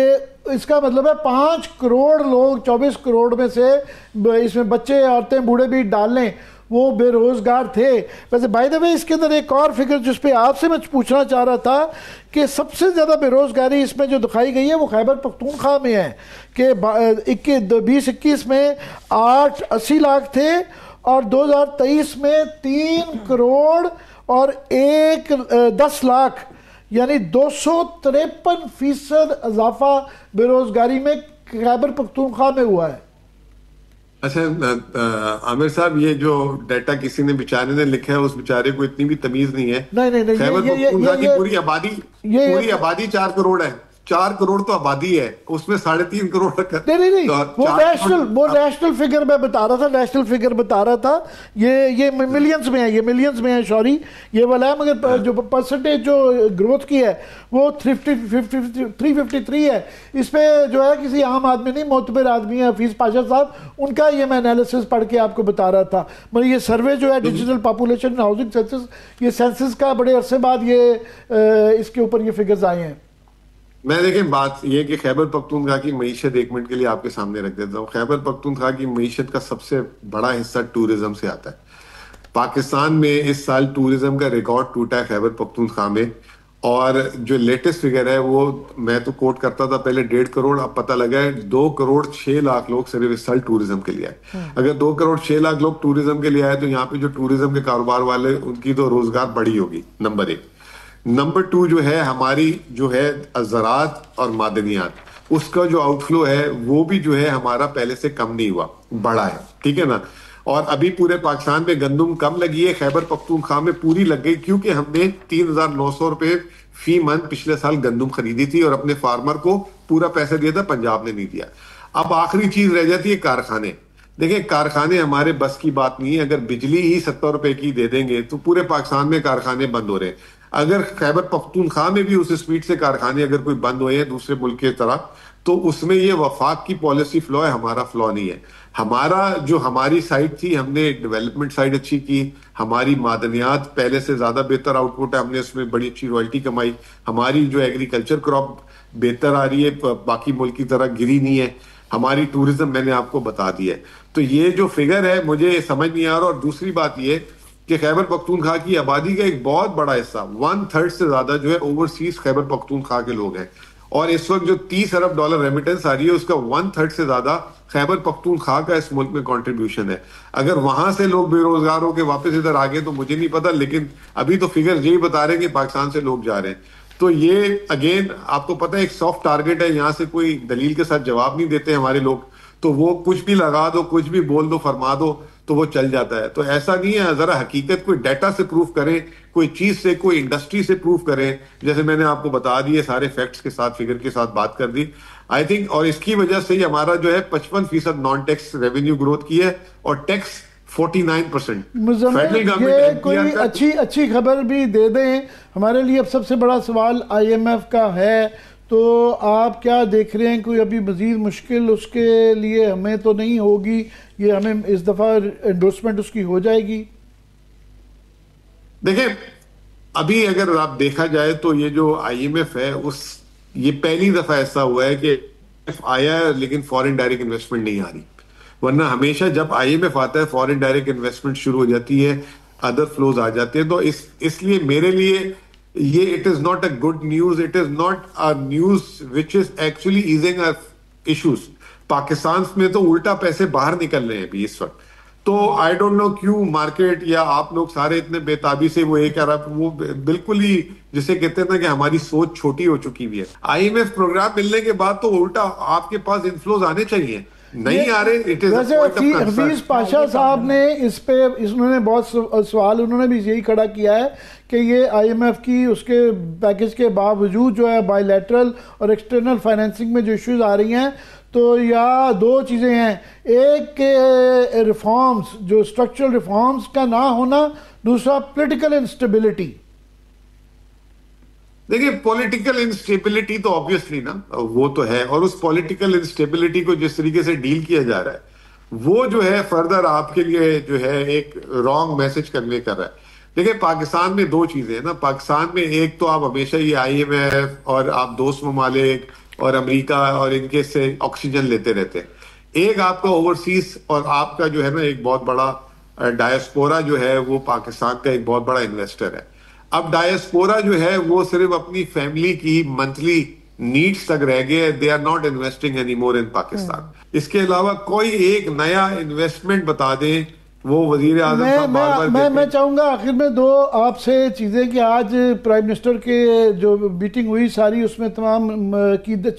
اس کا مطلب ہے 5 کروڑ لوگ 24 کروڑ میں سے، اس میں بچے عورتیں بوڑھے بھی ڈال لیں، وہ بے روزگار تھے. ویسے بائی دا وے اس کے اندر ایک اور فگر جس پہ آپ سے میں پوچھنا چاہ رہا تھا کہ سب سے زیادہ بے روزگاری اس میں جو دکھائی گئی ہے وہ خیبر پختونخوا میں ہے کہ 2021 میں 880 لاکھ تھے اور 2023 میں 3 کروڑ اور 10 لاکھ، یعنی 253% اضافہ بے روزگاری میں خیبر پختونخوا میں ہوا ہے. اچھا عامر صاحب، یہ جو ڈیٹا کسی نے بیچارے نے لکھا ہے، اس بیچارے کو اتنی بھی تمیز نہیں ہے. خیبر پختونخوا کی پوری آبادی 4 کروڑ ہے. 4 کروڑ تو آبادی ہے، اس میں 3.5 کروڑ نہیں وہ نیشنل فگر میں بتا رہا تھا، یہ ملینز میں ہے، یہ ملینز میں ہے، سوری یہ والا ہے. مگر جو پرسنٹیج جو گروتھ کی ہے وہ 353 ہے. اس پہ جو ہے کسی عام آدمی نہیں، معتبر آدمی ہے حفیظ پاشا صاحب، ان کا یہ میں انالیسس پڑھ کے آپ کو بتا رہا تھا. مگر یہ سروے جو ہے ڈیجیٹل پاپولیشن ہاؤسنگ سینسس، یہ سینسس کا بڑے عرصے بعد یہ اس کے اوپر یہ فگرز آئے ہیں. میں دیکھیں بات یہ کہ خیبر پختونخوا کی معیشت ایک منٹ کے لیے آپ کے سامنے رکھ دیتا ہوں. خیبر پختونخوا کی معیشت کا سب سے بڑا حصہ ٹورزم سے آتا ہے. پاکستان میں اس سال ٹورزم کا ریکارڈ ٹوٹا ہے خیبر پختونخوا میں، اور جو لیٹسٹ فگر ہے وہ میں تو کوٹ کرتا تھا پہلے 1.5 کروڑ، اب پتہ لگا ہے 2 کروڑ 6 لاکھ لوگ صرف اس سال ٹورزم کے لیے آئے. اگر 2 کروڑ 6 لاکھ لوگ ٹورزم کے لیے آئے تو یہاں پہ جو ٹورزم کے کاروبار والے ان کی تو روزگار بڑی ہوگی، نمبر 1. نمبر 2 جو ہے ہماری جو ہے زراعت اور معدنیات، اس کا جو آؤٹ فلو ہے وہ بھی جو ہے ہمارا پہلے سے کم نہیں ہوا، بڑا ہے، ٹھیک ہے نا. اور ابھی پورے پاکستان میں گندم کم لگی ہے، خیبر پختونخوا میں پوری لگ گئی، کیونکہ ہم نے 3,900 روپے فی منتھ پچھلے سال گندم خریدی تھی اور اپنے فارمر کو پورا پیسہ دیا تھا، پنجاب نے نہیں دیا. اب آخری چیز رہ جاتی ہے کارخانے. دیکھیں کارخانے ہمارے بس کی بات نہیں ہے. اگر بجلی ہی 70 روپے کی دے دیں گے تو پورے پاکستان میں کارخانے بند ہو رہے ہیں. اگر خیبر پختونخوا میں بھی اس سپیڈ سے کارخانے اگر کوئی بند ہوئے ہیں دوسرے ملک کی طرح، تو اس میں یہ وفاق کی پالیسی فلو ہے، ہمارا فلو نہیں ہے. ہمارا جو ہماری سائٹ تھی، ہم نے ڈیولپمنٹ سائٹ اچھی کی، ہماری معدنیات پہلے سے زیادہ بہتر آؤٹ پٹ ہے، ہم نے اس میں بڑی اچھی رائلٹی کمائی، ہماری جو ایگریکلچر کراپ بہتر آ رہی ہے، باقی ملک کی طرح گری نہیں ہے، ہماری ٹورزم میں نے آپ کو بتا دی ہے. تو یہ جو فگر ہے مجھے سمجھ نہیں آ رہا. اور دوسری بات یہ کہ خیبر پختونخوا کی آبادی کا ایک بہت بڑا حصہ 1/3 سے زیادہ جو ہے اوورسیز خیبر پختونخوا کے لوگ ہیں, اور اس وقت جو $30 ارب ریمیٹنس آ رہی ہے اس کا 1/3 سے زیادہ خیبر پختونخوا کا اس ملک میں کنٹریبیوشن ہے. اگر وہاں سے لوگ بے روزگار ہو کے واپس ادھر آ گئے تو مجھے نہیں پتا, لیکن ابھی تو فگر یہی بتا رہے ہیں کہ پاکستان سے لوگ جا رہے ہیں. تو یہ اگین آپ کو پتا ہے ایک سافٹ ٹارگٹ ہے, یہاں سے کوئی دلیل کے ساتھ جواب نہیں دیتے ہمارے لوگ, تو وہ کچھ بھی لگا دو, کچھ بھی بول دو, فرما دو تو وہ چل جاتا ہے. تو ایسا نہیں ہے, ذرا حقیقت کوئی ڈیٹا سے پروف کریں, کوئی چیز سے, کوئی انڈسٹری سے پروف کریں, جیسے میں نے آپ کو بتا دیے سارے فیکٹس کے ساتھ, فگر کے ساتھ بات کر دی آئی تھنک. اور اس کی وجہ سے ہی ہمارا جو ہے 55% نان ٹیکس ریونیو گروتھ کی ہے اور ٹیکس 49%. یہ کوئی اچھی خبر بھی دے دیں ہمارے لیے. اب سب سے بڑا سوال IMF کا ہے, تو آپ کیا دیکھ رہے ہیں, کوئی ابھی مزید مشکل اس کے لیے ہمیں تو نہیں ہوگی, یہ ہمیں اس دفعہ انڈورسمنٹ اس کی ہو جائے گی؟ دیکھیں ابھی اگر آپ دیکھا جائے تو یہ جو IMF ہے یہ پہلی دفعہ ایسا ہوا ہے کہ آیا ہے لیکن فورن ڈائریکٹ انویسٹمنٹ نہیں آ رہی, ورنہ ہمیشہ جب IMF آتا ہے فورن ڈائریکٹ انویسٹمنٹ شروع ہو جاتی ہے, ادر فلوز آ جاتے ہیں. تو اس لیے میرے لیے یہ it is not a good news, it is not a news which is actually easing our issues. Pakistan میں تو الٹا پیسے باہر نکل رہے ہیں ابھی اس وقت. تو آئی ڈونٹ نو کیوں مارکیٹ یا آپ لوگ سارے اتنے بےتابی سے وہ ایک وہ بالکل ہی جسے کہتے ہیں نا کہ ہماری سوچ چھوٹی ہو چکی ہوئی ہے. IMF پروگرام ملنے کے بعد تو الٹا آپ کے پاس انفلوز آنے چاہیے, نہیں آ رہے. حفیظ پاشا صاحب نے اس پہ انہوں نے بہت سوال انہوں نے بھی یہی کھڑا کیا ہے کہ یہ IMF کی اس کے پیکج کے باوجود جو ہے بائی لیٹرل اور ایکسٹرنل فائنینسنگ میں جو ایشوز آ رہی ہیں, تو یا دو چیزیں ہیں, ایک کہ ریفارمز جو اسٹرکچرل ریفارمز کا نہ ہونا, دوسرا پولیٹیکل انسٹیبلٹی. دیکھیں پولیٹیکل انسٹیبلٹی تو آبویسلی نا وہ تو ہے, اور اس پولیٹیکل انسٹیبلٹی کو جس طریقے سے ڈیل کیا جا رہا ہے وہ جو ہے فردر آپ کے لیے جو ہے ایک رانگ میسج کنوے کر رہا ہے. دیکھیں پاکستان میں دو چیزیں ہیں نا, پاکستان میں ایک تو آپ ہمیشہ یہ IMF اور آپ دوست ممالک اور امریکہ اور ان کے سے آکسیجن لیتے رہتے ہیں, ایک آپ کا اوورسیز اور آپ کا جو ہے نا ایک بہت بڑا ڈائسپورا جو ہے وہ پاکستان کا ایک بہت بڑا انویسٹر ہے. اب ڈائسپورا جو ہے وہ صرف اپنی فیملی کی منتھلی نیڈز تک رہ گئے, they are not investing any more in Pakistan. اس کے علاوہ کوئی ایک نیا انویسٹمنٹ بتا دیں, وہ وزیر اعظم صاحب بار بار دیتے ہیں. میں چاہوں گا آخر میں دو آپ سے چیزیں کہ آج پرائم منسٹر کے جو میٹنگ ہوئی ساری, اس میں تمام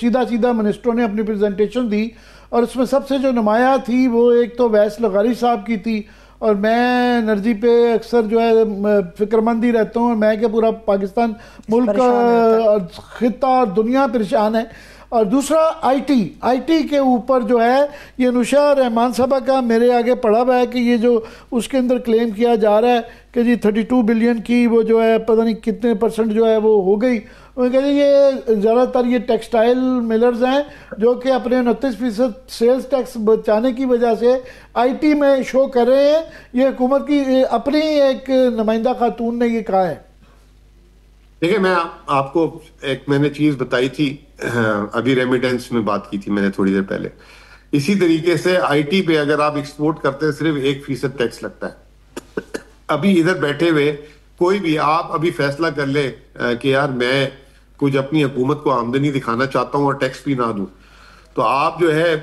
سیدھا منسٹروں نے اپنی پریزنٹیشن دی, اور اس میں سب سے جو نمایاں تھی وہ ایک تو ویس لغاری صاحب کی تھی, اور میں انرجی پہ اکثر جو ہے فکر مند ہی رہتا ہوں, اور میں کہ پورا پاکستان ملک خطہ اور دنیا پریشان ہے. اور دوسرا آئی ٹی کے اوپر جو ہے یہ نوشا رحمان صاحبہ کا میرے آگے پڑھا ہوا ہے کہ یہ جو اس کے اندر کلیم کیا جا رہا ہے کہ جی 32 بلین کی وہ جو ہے پتہ نہیں کتنے % جو ہے وہ ہو گئی. وہ کہتے ہیں یہ زیادہ تر یہ ٹیکسٹائل ملرز ہیں جو کہ اپنے 29% سیلز ٹیکس بچانے کی وجہ سے IT میں شو کر رہے ہیں. یہ حکومت کی اپنی ایک نمائندہ خاتون نے یہ کہا ہے. دیکھیں میں آپ کو ایک میں نے چیز بتائی تھی, ابھی ریمیٹنس میں بات کی تھی میں نے تھوڑی دیر پہلے. اسی طریقے سے IT پہ اگر آپ ایکسپورٹ کرتے ہیں صرف 1% ٹیکس لگتا ہے. ابھی ادھر بیٹھے ہوئے کوئی بھی آپ ابھی فیصلہ کر لے کہ یار میں کچھ اپنی حکومت کو آمدنی دکھانا چاہتا ہوں اور ٹیکس بھی نہ دوں, تو آپ جو ہے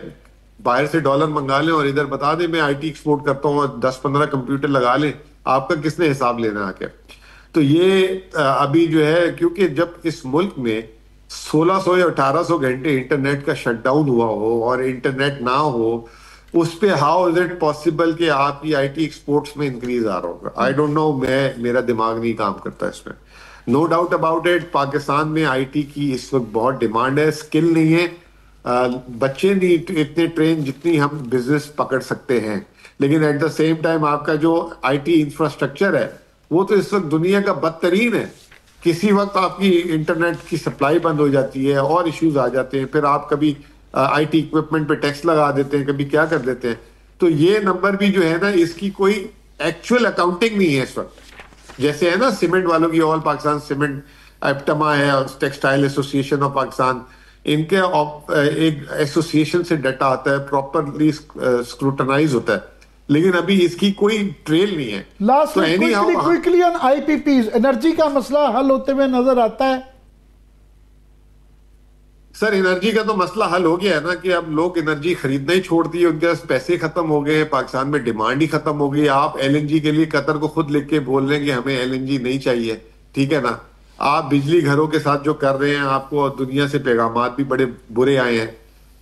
باہر سے ڈالر منگا لیں اور ادھر بتا دیں میں IT ایکسپورٹ کرتا ہوں اور 10-15 کمپیوٹر لگا لیں, آپ کا کس نے حساب لینا آ کے. تو یہ ابھی جو ہے کیونکہ جب اس ملک میں 1600 یا 1800 گھنٹے انٹرنیٹ کا شٹ ڈاؤن ہوا ہو اور انٹرنیٹ نہ ہو, اس پہ ہاؤ از اٹ پاسبل کہ آپ کی IT ایکسپورٹس میں انکریز آ رہا ہوگا. آئی ڈونٹ نو, میرا دماغ نہیں کام کرتا اس میں. No doubt about it, Pakistan میں IT کی اس وقت بہت ڈیمانڈ ہے, اسکل نہیں ہے, بچے نہیں اتنے ٹرین جتنی ہم بزنس پکڑ سکتے ہیں, لیکن ایٹ دا سیم ٹائم آپ کا جو IT انفراسٹرکچر ہے وہ تو اس وقت دنیا کا بدترین ہے. کسی وقت آپ کی انٹرنیٹ کی سپلائی بند ہو جاتی ہے اور ایشوز آ جاتے ہیں, پھر آپ کبھی IT اکوپمنٹ پہ ٹیکس لگا دیتے ہیں, کبھی کیا کر دیتے ہیں. تو یہ نمبر بھی جو ہے نا اس کی کوئی ایکچوئل اکاؤنٹنگ نہیں ہے اس وقت. جیسے ہے نا سیمنٹ والوں کی, آل پاکستان سیمنٹ, ایپٹما ہے اور ٹیکسٹائل ایسوسیشن آف پاکستان, ان کے ایک ایسوسیشن سے ڈیٹا آتا ہے, پراپرلی اسکروٹنائز ہوتا ہے, لیکن ابھی اس کی کوئی ٹریل نہیں ہے. لاسٹ کوئکلی آن آئی پی پیز، انرجی کا مسئلہ حل ہوتے ہوئے نظر آتا ہے؟ سر انرجی کا تو مسئلہ حل ہو گیا ہے نا کہ اب لوگ انرجی خریدنا ہی چھوڑ دیے، ان کے پاس پیسے ختم ہو گئے ہیں، پاکستان میں ڈیمانڈ ہی ختم ہو گئی. آپ ایل این جی کے لیے قطر کو خود لکھ کے بول رہے ہیں کہ ہمیں ایل این جی نہیں چاہیے، ٹھیک ہے نا. آپ بجلی گھروں کے ساتھ جو کر رہے ہیں، آپ کو دنیا سے پیغامات بھی بڑے برے آئے ہیں.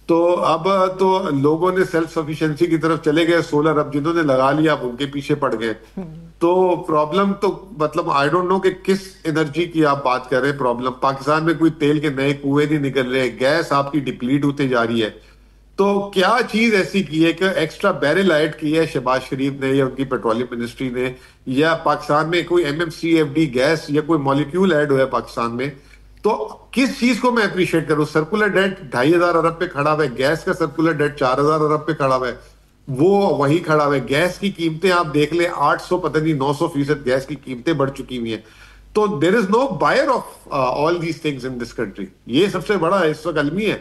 تو اب تو لوگوں نے سیلف سفیشینسی کی طرف چلے گئے، سولر اب جنہوں نے لگا لیا اب ان کے پیچھے پڑ گئے. تو پرابلم تو مطلب آئی ڈونٹ نو کہ کس انرجی کی آپ بات کر رہے ہیں. پرابلم پاکستان میں کوئی تیل کے نئے کنویں نہیں نکل رہے، گیس آپ کی ڈپلیٹ ہوتے جا رہی ہے. تو کیا چیز ایسی کی ہے کہ ایکسٹرا بیرل ایڈ کی ہے شہباز شریف نے یا ان کی پیٹرولیم منسٹری نے، یا پاکستان میں کوئی M M C F D gas یا کوئی مالیکیول ایڈ ہوا ہے پاکستان میں؟ تو کس چیز کو میں اپریشیٹ کروں؟ سرکولر ڈیٹ 2,500 ارب پہ کھڑا ہوا ہے، گیس کا سرکولر ڈیٹ 4,000 ارب پہ کھڑا ہوا ہے، وہ وہی کھڑا ہوا ہے. گیس کی قیمتیں آپ دیکھ لیں 800 پتہ نہیں 900% گیس کی قیمتیں بڑھ چکی ہوئی ہیں. تو there is no buyer of all these things in this country. یہ سب سے بڑا اس وقت المی ہے.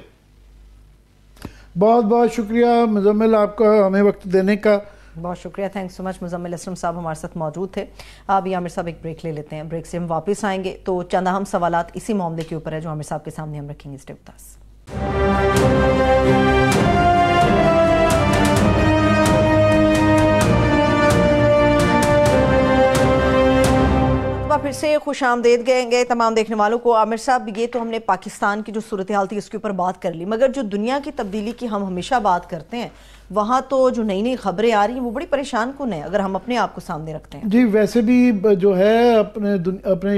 بہت بہت شکریہ مزمل آپ کا ہمیں وقت دینے کا. بہت شکریہ، تھینک سو مچ. مزمل اسلم صاحب ہمارے ساتھ موجود تھے. ابھی عامر صاحب ایک بریک لے لیتے ہیں، بریک سے ہم واپس آئیں گے تو چند اہم سوالات اسی معاملے کے اوپر ہے جو عامر صاحب کے سامنے ہم رکھیں گے. اسٹے وتھ اس. پھر سے خوش آمدید کہیں گے تمام دیکھنے والوں کو. عامر صاحب یہ تو ہم نے پاکستان کی جو صورتحال تھی اس کے اوپر بات کر لی، مگر جو دنیا کی تبدیلی کی ہم ہمیشہ بات کرتے ہیں وہاں تو جو نئی نئی خبریں آ رہی ہیں وہ بڑی پریشان کن ہیں اگر ہم اپنے آپ کو سامنے رکھتے ہیں. جی ویسے بھی جو ہے اپنے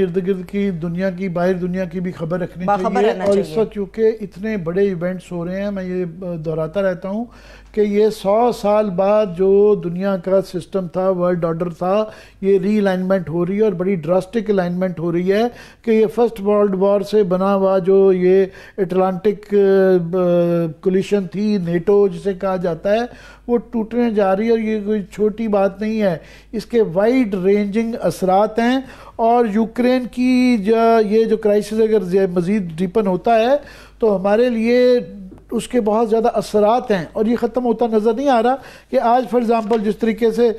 ارد گرد کی دنیا کی، باہر دنیا کی بھی خبر رکھنی چاہیے. اور اس وقت چونکہ اتنے بڑے ایونٹس ہو رہے ہیں، میں یہ دہراتا رہتا ہوں کہ یہ 100 سال بعد جو دنیا کا سسٹم تھا، ورلڈ آرڈر تھا، یہ ری الائنمنٹ ہو رہی ہے اور بڑی ڈراسٹک الائنمنٹ ہو رہی ہے کہ یہ فرسٹ ورلڈ وار سے بنا ہوا جو یہ اٹلانٹک کولیشن تھی، نیٹو جسے کہا جاتا ہے، وہ ٹوٹنے جا رہی ہے. اور یہ کوئی چھوٹی بات نہیں ہے، اس کے وائڈ رینجنگ اثرات ہیں. اور یوکرین کی یہ جو کرائسس اگر مزید ڈیپن ہوتا ہے تو ہمارے لیے اس کے بہت زیادہ اثرات ہیں اور یہ ختم ہوتا نظر نہیں آ رہا. کہ آج فار ایگزامپل جس طریقے سے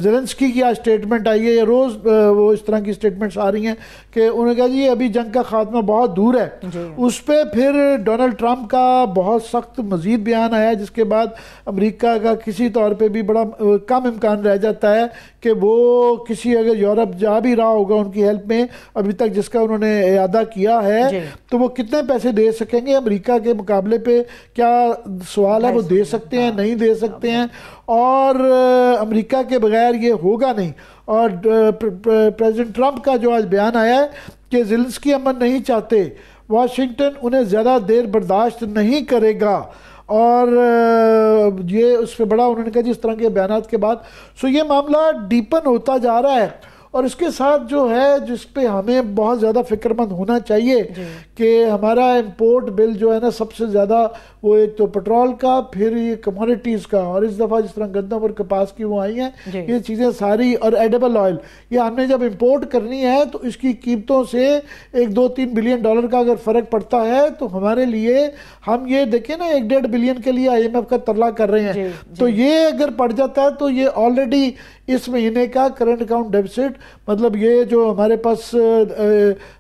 زیلنسکی کی آج سٹیٹمنٹ آئی ہے، یا روز وہ اس طرح کی سٹیٹمنٹس آ رہی ہیں کہ انہوں نے کہا جی ابھی جنگ کا خاتمہ بہت دور ہے. اس پہ پھر ڈونلڈ ٹرمپ کا بہت سخت مزید بیان آیا، جس کے بعد امریکہ کا کسی طور پہ بھی بڑا کم امکان رہ جاتا ہے کہ وہ کسی، اگر یورپ جا بھی رہا ہوگا ان کی ہیلپ میں ابھی تک جس کا انہوں نے اعادہ کیا ہے، تو وہ کتنے پیسے دے سکیں گے امریکہ کے مقابلے پہ؟ کیا سوال ہے وہ دے سکتے ہیں، نہیں دے سکتے ہیں؟ اور امریکہ کے بغیر یہ ہوگا نہیں. اور پریزیڈنٹ ٹرمپ کا جو آج بیان آیا ہے کہ زیلنسکی امن نہیں چاہتے، واشنگٹن انہیں زیادہ دیر برداشت نہیں کرے گا. اور یہ اس پہ بڑا انہوں نے کہا جی اس طرح کے بیانات کے بعد یہ معاملہ ڈیپن ہوتا جا رہا ہے. اور اس کے ساتھ جو ہے جس پہ ہمیں بہت زیادہ فکر مند ہونا چاہیے کہ ہمارا امپورٹ بل جو ہے نا سب سے زیادہ وہ ایک تو پٹرول کا، پھر یہ کموڈیٹیز کا، اور اس دفعہ جس طرح گندم اور کپاس کی وہ آئی ہیں یہ چیزیں ساری، اور ایڈیبل آئل، یہ ہم نے جب امپورٹ کرنی ہے تو اس کی قیمتوں سے $1-2-3 بلین کا اگر فرق پڑتا ہے تو ہمارے لیے، ہم یہ دیکھیں نا 1.5 بلین کے لیے IMF کا ترلا کر رہے ہیں، تو یہ اگر پڑ جاتا ہے تو یہ آلریڈی اس مہینے کا کرنٹ اکاؤنٹ ڈیفیسٹ، مطلب یہ جو ہمارے پاس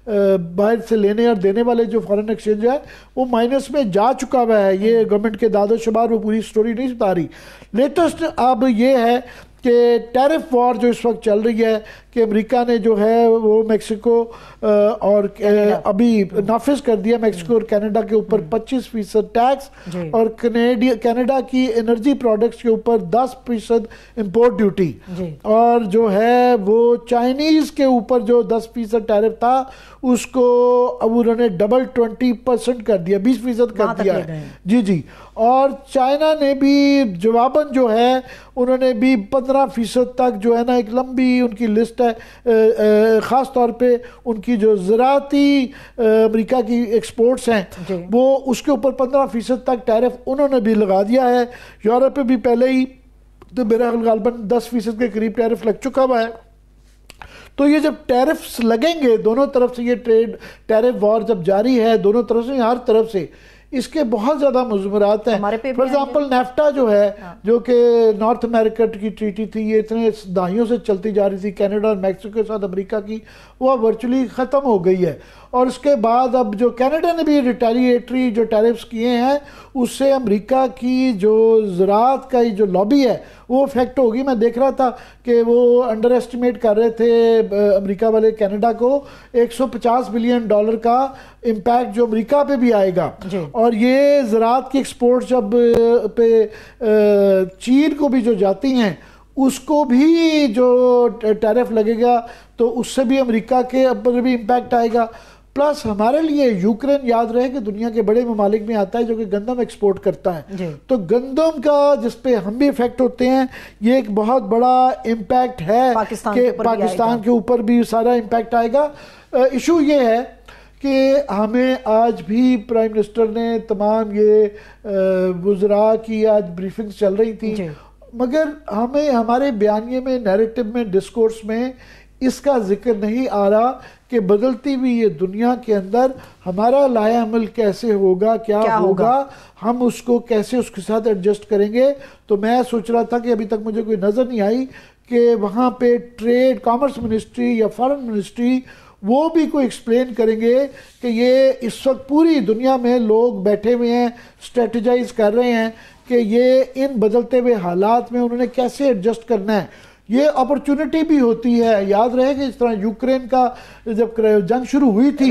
باہر سے لینے اور دینے والے جو فارن ایکسچینج ہے وہ مائنس میں جا چکا ہوا ہے. یہ گورنمنٹ کے داد و شمار وہ پوری سٹوری نہیں بتا رہی. لیٹسٹ اب یہ ہے کہ ٹیرف وار جو اس وقت چل رہی ہے کہ امریکہ نے جو ہے وہ میکسیکو اور ابھی نافذ کر دیا میکسیکو اور کینیڈا کے اوپر 25% ٹیکس، اور کینیڈا کی انرجی پروڈکٹس کے اوپر 10% امپورٹ ڈیوٹی، اور جو ہے وہ چائنیز کے اوپر جو 10% ٹیرف تھا اس کو اب انہوں نے ڈبل 20% کر دیا، 20% کر دیا ہے. جی اور چائنا نے بھی جواباً جو ہے انہوں نے بھی 15% تک جو ہے نا ایک لمبی ان کی لسٹ ہے، خاص طور پہ ان کی جو زراعتی امریکہ کی ایکسپورٹس ہیں وہ اس کے اوپر 15% تک ٹیرف انہوں نے بھی لگا دیا ہے. یورپ پہ بھی پہلے ہی تو میرا غالباً 10% کے قریب ٹیرف لگ چکا ہوا ہے. تو یہ جب ٹیرفز لگیں گے دونوں طرف سے، یہ ٹیرف وار جب جاری ہے دونوں طرف سے، ہر طرف سے اس کے بہت زیادہ مضمرات ہیں. فار ایگزامپل نیفٹا جو ہے جو کہ نارتھ امریکہ کی ٹریٹی تھی, یہ اتنے دہائیوں سے چلتی جا رہی تھی کینیڈا اور میکسیکو کے ساتھ امریکہ کی, وہ ورچولی ختم ہو گئی ہے. اور اس کے بعد اب جو کینیڈا نے بھی ریٹیلیٹری جو ٹیرفز کیے ہیں اس سے امریکہ کی جو زراعت کا جو لابی ہے وہ افیکٹ ہوگی. میں دیکھ رہا تھا کہ وہ انڈر ایسٹیمیٹ کر رہے تھے امریکہ والے کینیڈا کو $150 بلین کا امپیکٹ جو امریکہ پہ بھی آئے گا. اور یہ زراعت کی ایکسپورٹ جب پہ چین کو بھی جو جاتی ہیں اس کو بھی جو ٹیرف لگے گا تو اس سے بھی امریکہ کے اوپر بھی امپیکٹ آئے گا. پلس ہمارے لیے یوکرین یاد رہے کہ دنیا کے بڑے ممالک میں آتا ہے جو کہ گندم ایکسپورٹ کرتا ہے, تو گندم کا جس پہ ہم بھی افیکٹ ہوتے ہیں یہ ایک بہت بڑا امپیکٹ ہے کہ پاکستان کے اوپر بھی سارا امپیکٹ آئے گا. ایشو یہ ہے کہ ہمیں آج بھی پرائم منسٹر نے تمام یہ وزراء کی آج بریفنگز چل رہی تھی, مگر ہمیں ہمارے بیانیے میں نیریٹو میں ڈسکورس میں اس کا ذکر نہیں آ رہا کہ بدلتی ہوئی یہ دنیا کے اندر ہمارا لائحہ عمل کیسے ہوگا, کیا ہوگا, ہم اس کو کیسے اس کے ساتھ ایڈجسٹ کریں گے. تو میں سوچ رہا تھا کہ ابھی تک مجھے کوئی نظر نہیں آئی کہ وہاں پہ ٹریڈ کامرس منسٹری یا فارن منسٹری وہ بھی کوئی ایکسپلین کریں گے کہ یہ اس وقت پوری دنیا میں لوگ بیٹھے ہوئے ہیں, اسٹریٹجائز کر رہے ہیں کہ یہ ان بدلتے ہوئے حالات میں انہوں نے کیسے ایڈجسٹ کرنا ہے. یہ اپرچونٹی بھی ہوتی ہے. یاد رہے کہ اس طرح یوکرین کا جب جنگ شروع ہوئی تھی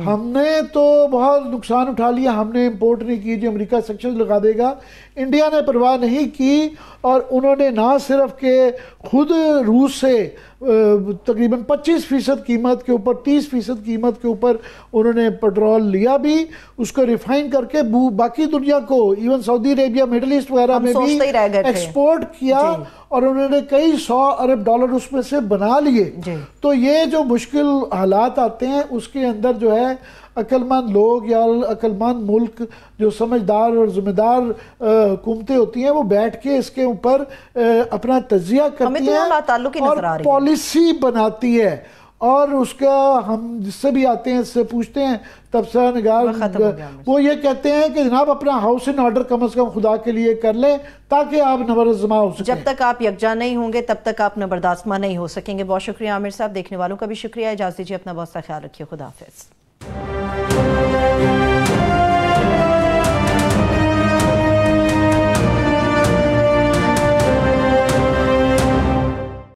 ہم نے تو بہت نقصان اٹھا لیا, ہم نے امپورٹ نہیں کی, جو امریکہ سیکشن لگا دے گا. انڈیا نے پرواہ نہیں کی اور انہوں نے نہ صرف کہ خود روس سے تقریباً 25% قیمت کے اوپر 30% قیمت کے اوپر انہوں نے پیٹرول لیا بھی, اس کو ریفائن کر کے باقی دنیا کو ایون سعودی عربیہ مڈل ایسٹ وغیرہ میں بھی ایکسپورٹ کیا اور انہوں نے کئی $100 ارب اس میں سے بنا لیے. تو یہ جو مشکل حالات آتے ہیں اس کے اندر جو ہے عقل مند لوگ یا عقل مند ملک جو سمجھدار اور ذمہ دار حکومتیں ہوتی ہیں وہ بیٹھ کے اس کے اوپر اپنا تجزیہ کرتی ہیں اور پالیسی بناتی ہے. اور اس کا ہم جس سے بھی آتے ہیں اس سے پوچھتے ہیں تبصرہ نگار, وہ یہ کہتے ہیں کہ جناب اپنا ہاؤس ان آرڈر کم از کم خدا کے لیے کر لیں تاکہ آپ نبردازمہ ہو سکیں. جب تک آپ یکجا نہیں ہوں گے تب تک آپ نبردازمہ نہیں ہو سکیں گے. بہت شکریہ عامر صاحب, دیکھنے والوں کا بھی شکریہ. اجازت دیجیے, اپنا بہت سا خیال رکھیے. خدا حافظ.